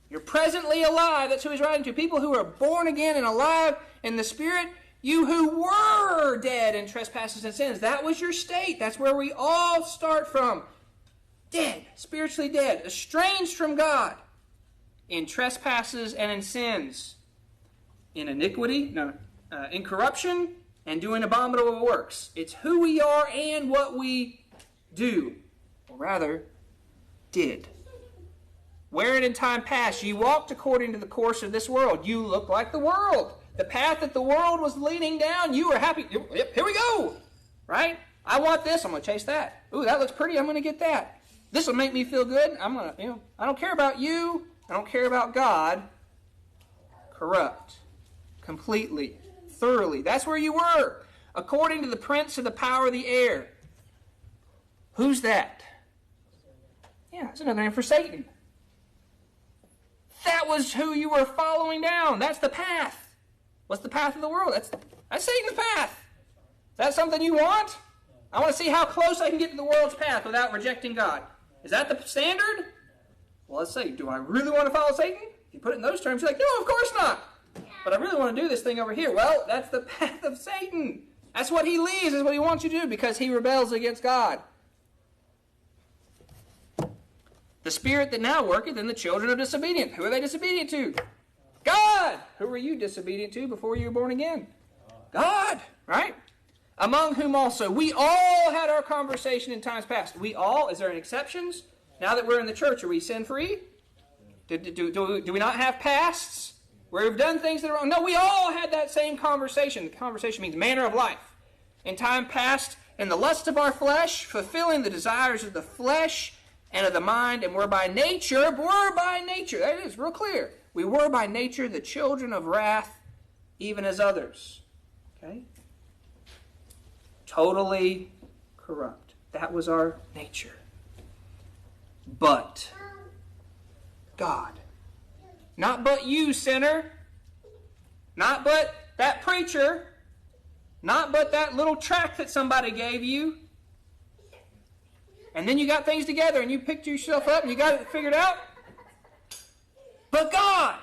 You're presently alive. That's who He's writing to. People who are born again and alive in the Spirit. You who were dead in trespasses and sins. That was your state. That's where we all start from. Dead. Spiritually dead. Estranged from God. In trespasses and in sins. In iniquity. In corruption. And doing abominable works. It's who we are and what we do. Or rather, did. Wherein in time past you walked according to the course of this world. You look like the world. The path that the world was leading down, you were happy. Yep, here we go. Right? I want this. I'm going to chase that. Ooh, that looks pretty. I'm going to get that. This will make me feel good. I'm going to, I don't care about you. I don't care about God. Corrupt. Completely. Thoroughly. That's where you were. According to the prince of the power of the air. Who's that? Yeah, that's another name for Satan. That was who you were following down. That's the path. What's the path of the world? That's Satan's path. Is that something you want? I want to see how close I can get to the world's path without rejecting God. Is that the standard? Well, let's say, do I really want to follow Satan? If you put it in those terms, you're like, no, of course not. But I really want to do this thing over here. Well, that's the path of Satan. That's what he leaves, is what he wants you to do, because he rebels against God. The spirit that now worketh in the children of disobedience. Who are they disobedient to? God! Who were you disobedient to before you were born again? God! Right? Among whom also we all had our conversation in times past. We all? Is there any exceptions? Now that we're in the church, are we sin-free? Do we not have pasts where we've done things that are wrong? No, we all had that same conversation. Conversation means manner of life. In time past, in the lust of our flesh, fulfilling the desires of the flesh and of the mind, and were by nature, that is real clear, we were by nature the children of wrath, even as others. Okay? Totally corrupt. That was our nature. But God, not but you, sinner, not but that preacher, not but that little tract that somebody gave you, and then you got things together and you picked yourself up and you got it figured out. But God,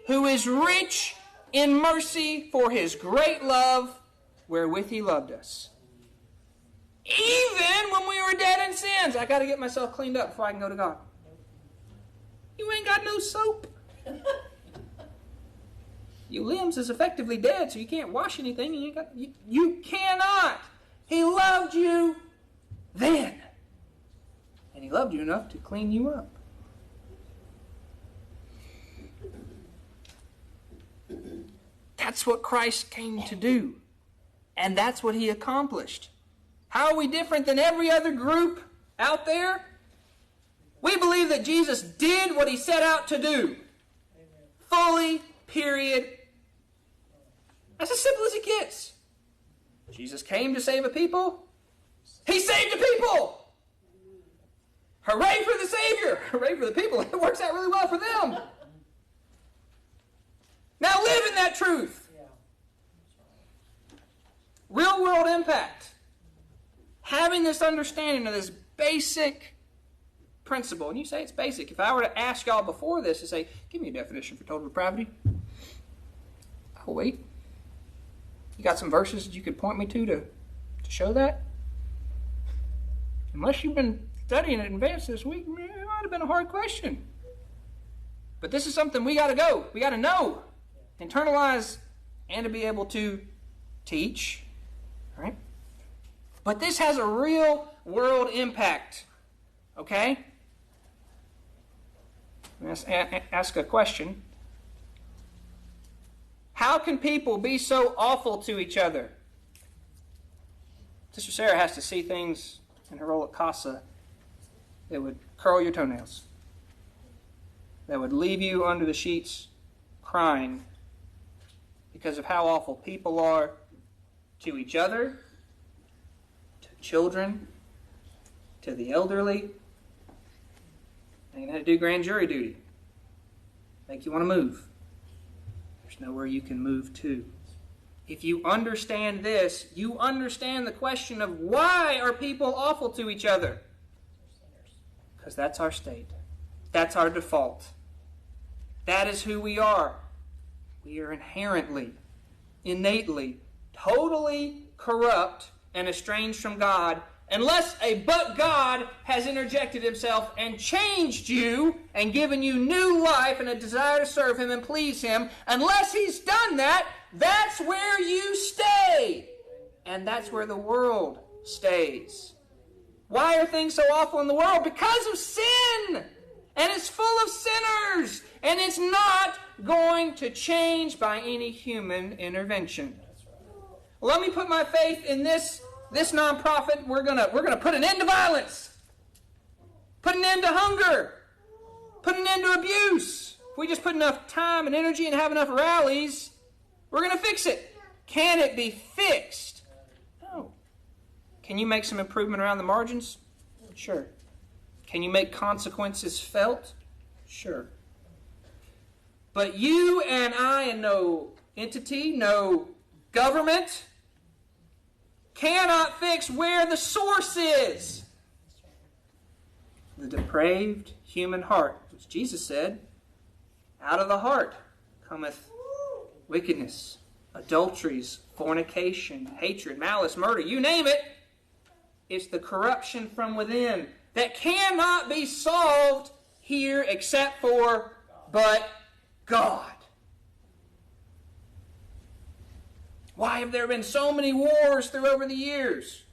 who is rich in mercy for his great love wherewith he loved us. Even when we were dead in sins. I got to get myself cleaned up before I can go to God. You ain't got no soap. Your limbs is effectively dead, so you can't wash anything. You cannot. He loved you then. And he loved you enough to clean you up. That's what Christ came to do. And that's what he accomplished. How are we different than every other group out there? We believe that Jesus did what he set out to do. Fully, period. That's as simple as it gets. Jesus came to save a people. He saved a people. Hooray for the Savior. Hooray for the people. It works out really well for them. Now live in that truth. Real world impact. Having this understanding of this basic principle. And you say it's basic. If I were to ask y'all before this to say, give me a definition for total depravity. I'll wait. You got some verses that you could point me to show that? Unless you've been studying it in advance this week, it might have been a hard question. But this is something we got to go. We got to know, internalize, and to be able to teach. Right? But this has a real world impact. Okay? Let's ask a question. How can people be so awful to each other? Sister Sarah has to see things in her role at CASA that would curl your toenails, that would leave you under the sheets crying because of how awful people are to each other, to children, to the elderly. Ain't had to do grand jury duty. Make you want to move. There's nowhere you can move to. If you understand this, you understand the question of why are people awful to each other? Because that's our state. That's our default. That is who we are. We are inherently, innately, totally corrupt and estranged from God, unless a but God has interjected himself and changed you and given you new life and a desire to serve him and please him. Unless he's done that, that's where you stay. And that's where the world stays. Why are things so awful in the world? Because of sin. And it's full of sinners. And it's not going to change by any human intervention. Well, let me put my faith in this nonprofit. We're gonna put an end to violence. Put an end to hunger. Put an end to abuse. If we just put enough time and energy and have enough rallies, we're going to fix it. Can it be fixed? No. Can you make some improvement around the margins? Sure. Can you make consequences felt? Sure. But you and I and no entity, no government cannot fix where the source is. The depraved human heart, which Jesus said, out of the heart cometh wickedness, adulteries, fornication, hatred, malice, murder, you name it. It's the corruption from within that cannot be solved here except for but God. Why have there been so many wars through over the years?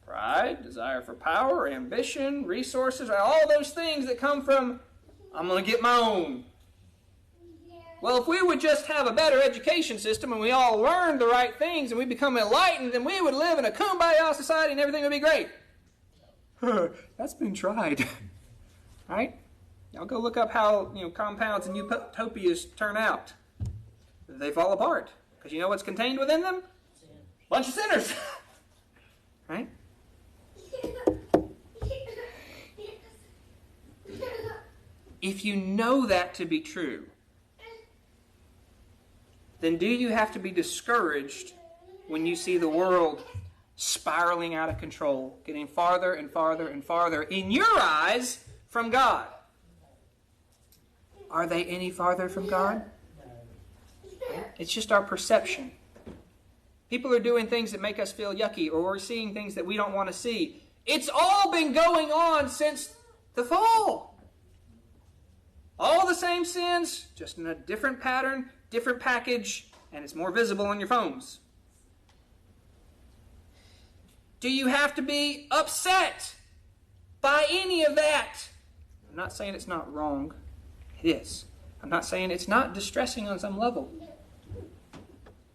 Pride, desire for power, ambition, resources, all those things that come from, I'm going to get my own. Well, if we would just have a better education system and we all learned the right things and we become enlightened, then we would live in a kumbaya society and everything would be great. That's been tried. Right? Y'all go look up how compounds and utopias turn out. They fall apart. Because you know what's contained within them? A bunch of sinners. Right? If you know that to be true, then do you have to be discouraged when you see the world spiraling out of control, getting farther and farther and farther, in your eyes, from God? Are they any farther from God? It's just our perception. People are doing things that make us feel yucky, or we're seeing things that we don't want to see. It's all been going on since the fall. All the same sins, just in a different pattern, different package, and it's more visible on your phones. Do you have to be upset by any of that? I'm not saying it's not wrong. It is. I'm not saying it's not distressing on some level.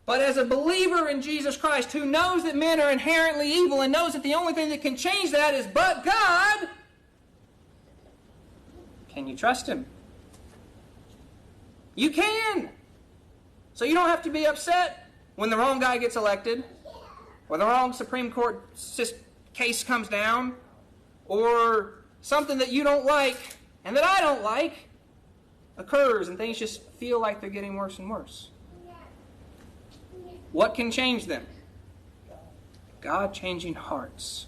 But as a believer in Jesus Christ who knows that men are inherently evil and knows that the only thing that can change that is but God, can you trust Him? You can. So you don't have to be upset when the wrong guy gets elected, or the wrong Supreme Court case comes down, or something that you don't like and that I don't like occurs and things just feel like they're getting worse and worse. What can change them? God changing hearts.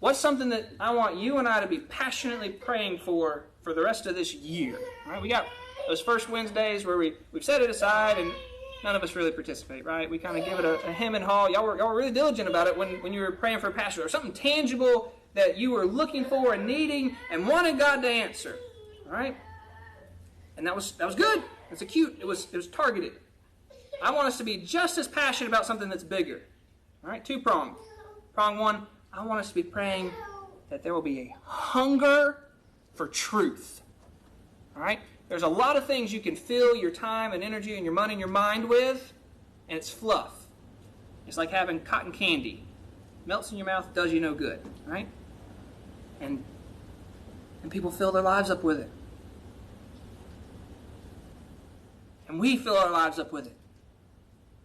What's something that I want you and I to be passionately praying for the rest of this year? Right? We got those first Wednesdays where we've set it aside and none of us really participate, right? We kind of give it a hem and haw. Y'all were really diligent about it when you were praying for a pastor, or something tangible that you were looking for and needing and wanted God to answer. All right? And that was good. It's acute. It was targeted. I want us to be just as passionate about something that's bigger. All right? Two-pronged. Prong one, I want us to be praying that there will be a hunger for truth. All right? There's a lot of things you can fill your time and energy and your money and your mind with, and it's fluff. It's like having cotton candy. Melts in your mouth, does you no good. Right? And people fill their lives up with it. And we fill our lives up with it.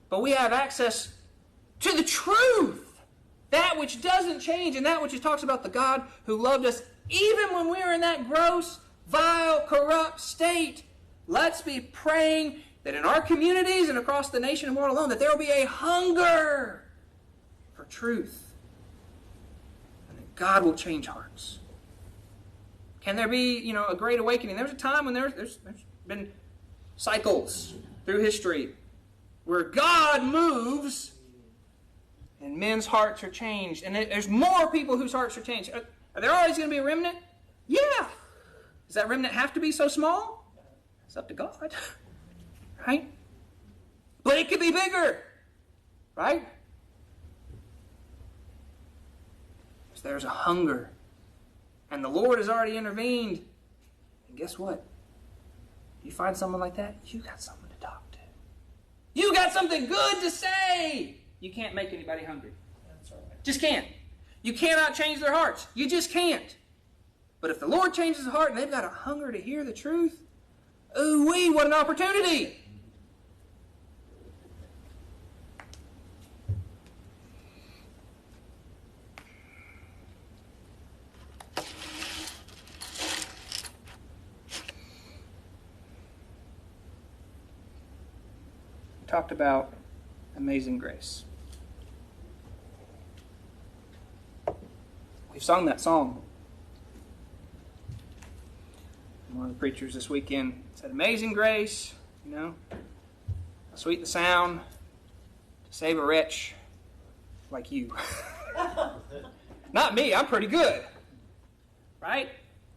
But we have access to the truth. That which doesn't change, and that which talks about the God who loved us even when we were in that gross, vile, corrupt state. Let's be praying that in our communities and across the nation and world alone, that there will be a hunger for truth. And that God will change hearts. Can there be, a great awakening? There's a time when there's been cycles through history where God moves and men's hearts are changed. And there's more people whose hearts are changed. Are there always going to be a remnant? Yeah. Does that remnant have to be so small? It's up to God. Right? But it could be bigger. Right? Because there's a hunger. And the Lord has already intervened. And guess what? You find someone like that, you got someone to talk to. You got something good to say. You can't make anybody hungry. That's right. Just can't. You cannot change their hearts. You just can't. But if the Lord changes the heart and they've got a hunger to hear the truth, ooh-wee, what an opportunity. We talked about amazing grace. We've sung that song. One of the preachers this weekend said, amazing grace, how sweet the sound to save a wretch like you. Not me, I'm pretty good. Right?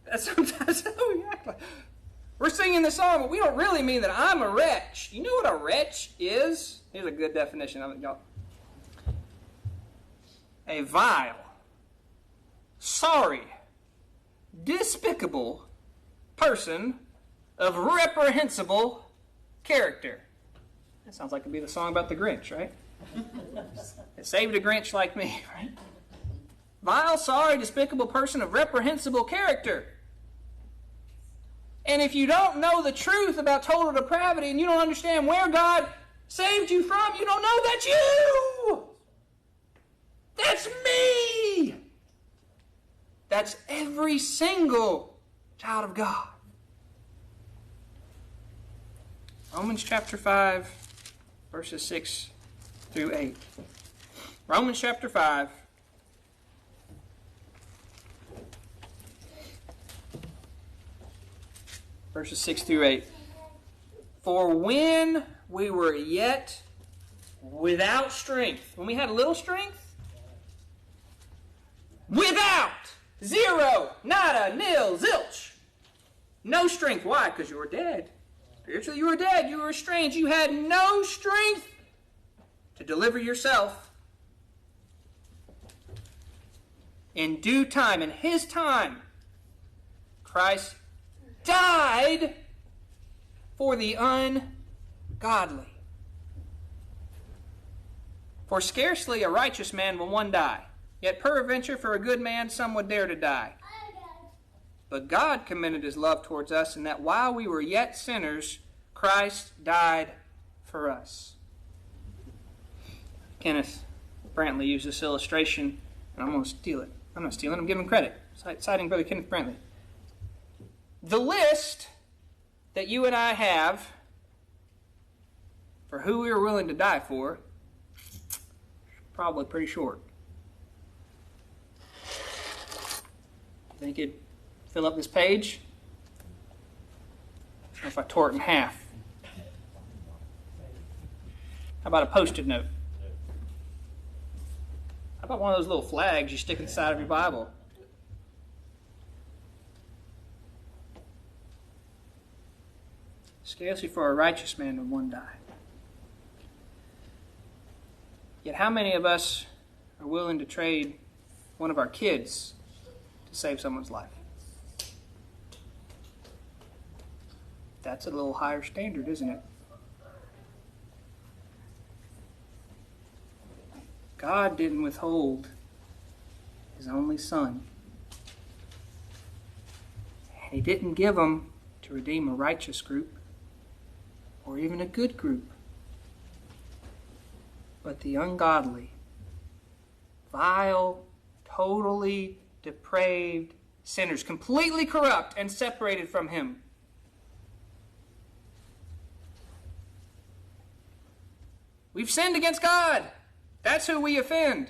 That's sometimes how we act like. We're singing the song, but we don't really mean that I'm a wretch. You know what a wretch is? Here's a good definition of it, y'all. A vile, sorry, despicable person of reprehensible character. That sounds like it'd be the song about the Grinch, right? It saved a Grinch like me, right? Vile, sorry, despicable person of reprehensible character. And if you don't know the truth about total depravity and you don't understand where God saved you from, you don't know that's you. That's me. That's every single child of God. Romans chapter 5, verses 6 through 8. Romans chapter 5. Verses 6 through 8. For when we were yet without strength, when we had little strength, without, zero, nada, nil, zilch, no strength. Why? Because you were dead. Spiritually you were dead. You were estranged. You had no strength to deliver yourself. In due time, in His time, Christ died for the ungodly. For scarcely a righteous man will one die, yet peradventure for a good man some would dare to die. But God commended His love towards us, in that while we were yet sinners, Christ died for us. Kenneth Brantley used this illustration, and I'm going to steal it. I'm not stealing, I'm giving credit. Citing Brother Kenneth Brantley. The list that you and I have for who we are willing to die for is probably pretty short. You think it'd fill up this page? Or if I tore it in half? How about a post-it note? How about one of those little flags you stick inside of your Bible? Scarcely for a righteous man would one die. Yet how many of us are willing to trade one of our kids to save someone's life? That's a little higher standard, isn't it? God didn't withhold His only Son. And He didn't give Him to redeem a righteous group or even a good group, but the ungodly, vile, totally depraved sinners, completely corrupt and separated from Him. We've sinned against God. That's who we offend.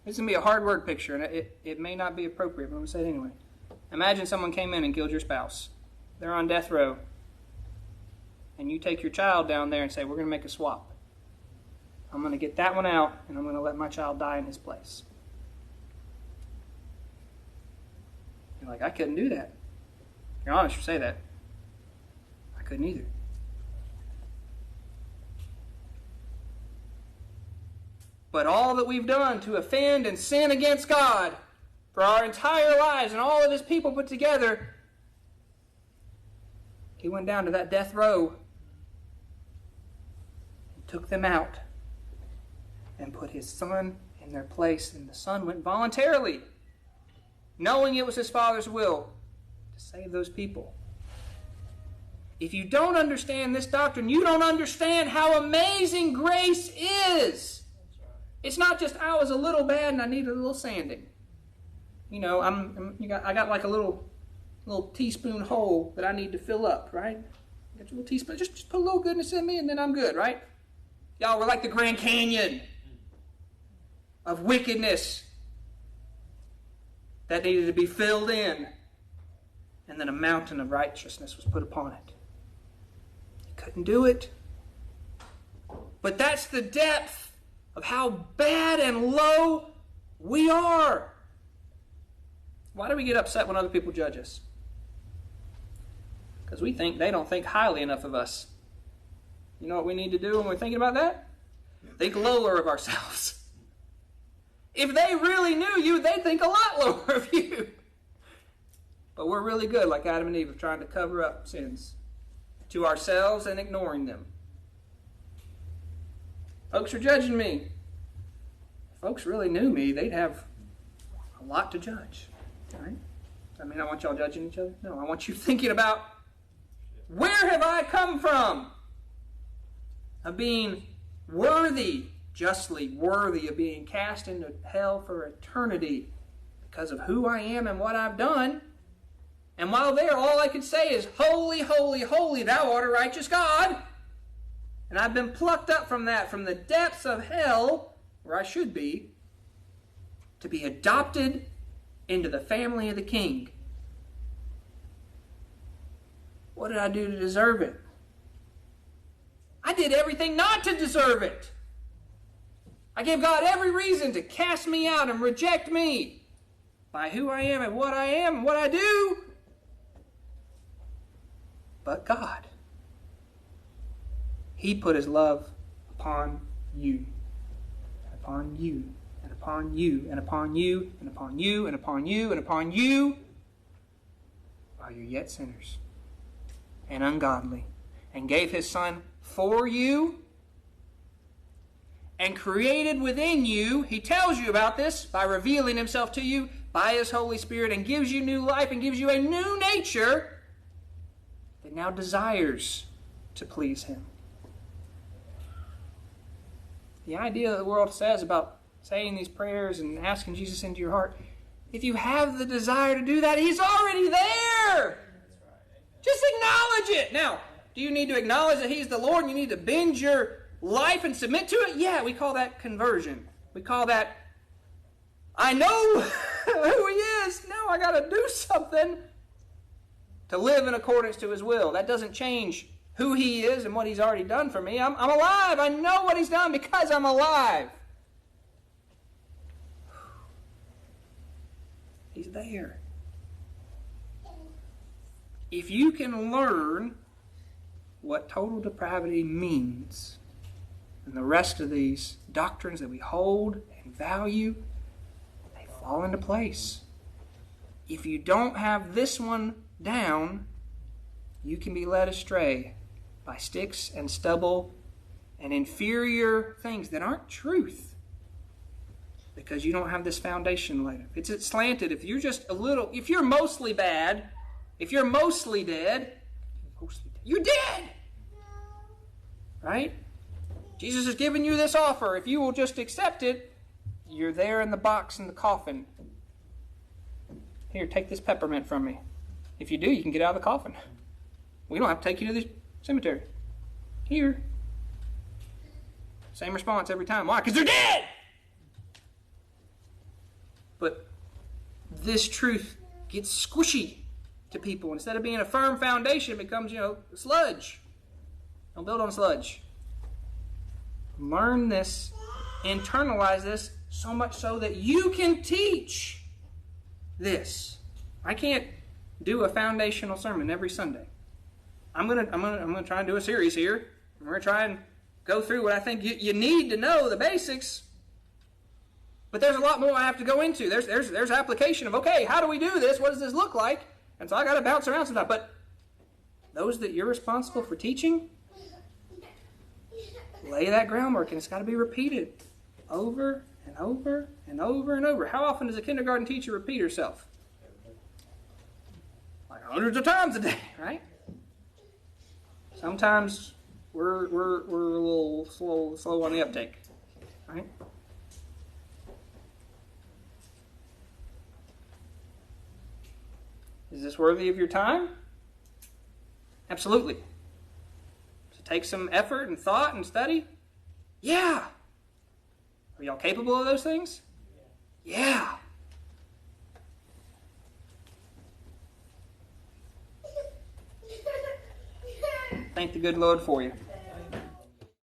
This is going to be a hard word picture, and it may not be appropriate, but I'm going to say it anyway. Imagine someone came in and killed your spouse. They're on death row. And you take your child down there and say, we're going to make a swap. I'm going to get that one out, and I'm going to let my child die in his place. You're like, I couldn't do that. If you're honest, you say that. I couldn't either. But all that we've done to offend and sin against God for our entire lives and all of His people put together, He went down to that death row and took them out and put His Son in their place. And the Son went voluntarily, knowing it was His Father's will, to save those people. If you don't understand this doctrine, you don't understand how amazing grace is. It's not just, I was a little bad and I needed a little sanding. You know, I got like a little teaspoon hole that I need to fill up, right? Get your little teaspoon, just put a little goodness in me and then I'm good, right? Y'all, we're like the Grand Canyon of wickedness that needed to be filled in, and then a mountain of righteousness was put upon it. You couldn't do it. But that's the depth of how bad and low we are. Why do we get upset when other people judge us? Because we think they don't think highly enough of us. You know what we need to do when we're thinking about that? Think lower of ourselves. If they really knew you, they'd think a lot lower of you. But we're really good, like Adam and Eve, of trying to cover up sins to ourselves and ignoring them. Folks are judging me. If folks really knew me, they'd have a lot to judge. Right? I mean, I want y'all judging each other. No, I want you thinking about, where have I come from? Of being worthy, justly worthy of being cast into hell for eternity because of who I am and what I've done. And while there, all I could say is, holy, holy, holy, thou art a righteous God. And I've been plucked up from that, from the depths of hell, where I should be, to be adopted into the family of the King. What did I do to deserve it? I did everything not to deserve it. I gave God every reason to cast me out and reject me by who I am and what I am and what I do. But God, He put His love upon you, and upon you, and upon you, and upon you, and upon you, and upon you, and upon you, while you're yet sinners and ungodly, and gave His Son for you, and created within you. He tells you about this by revealing Himself to you by His Holy Spirit, and gives you new life and gives you a new nature that now desires to please Him. The idea that the world says about saying these prayers and asking Jesus into your heart, if you have the desire to do that, He's already there. Just acknowledge it. Now, do you need to acknowledge that He's the Lord and you need to bend your life and submit to it? Yeah, we call that conversion. We call that, I know who He is. Now I got to do something to live in accordance to His will. That doesn't change who He is and what He's already done for me. I'm alive. I know what He's done because I'm alive. He's there. If you can learn what total depravity means, and the rest of these doctrines that we hold and value, they fall into place. If you don't have this one down, you can be led astray by sticks and stubble and inferior things that aren't truth, because you don't have this foundation laid. If it's slanted, if you're just a little, if you're mostly bad, if you're mostly dead, you're dead. Right? Jesus has given you this offer. If you will just accept it, you're there in the box in the coffin. Here, take this peppermint from me. If you do, you can get out of the coffin. We don't have to take you to the cemetery. Here. Same response every time. Why? Because they're dead! But this truth gets squishy to people. Instead of being a firm foundation, it becomes, sludge. Don't build on sludge. Learn this, internalize this, so much so that you can teach this. I can't do a foundational sermon every Sunday. I'm gonna try and do a series here. We're gonna try and go through what I think you need to know, the basics. But there's a lot more I have to go into. There's application of, okay, how do we do this? What does this look like? And so I got to bounce around sometimes. But those that you're responsible for teaching, lay that groundwork, and it's got to be repeated over and over and over and over. How often does a kindergarten teacher repeat herself? Like hundreds of times a day, right? Sometimes we're a little slow on the uptake, right? Is this worthy of your time? Absolutely. Does it take some effort and thought and study? Yeah. Are y'all capable of those things? Yeah. Thank the good Lord for you.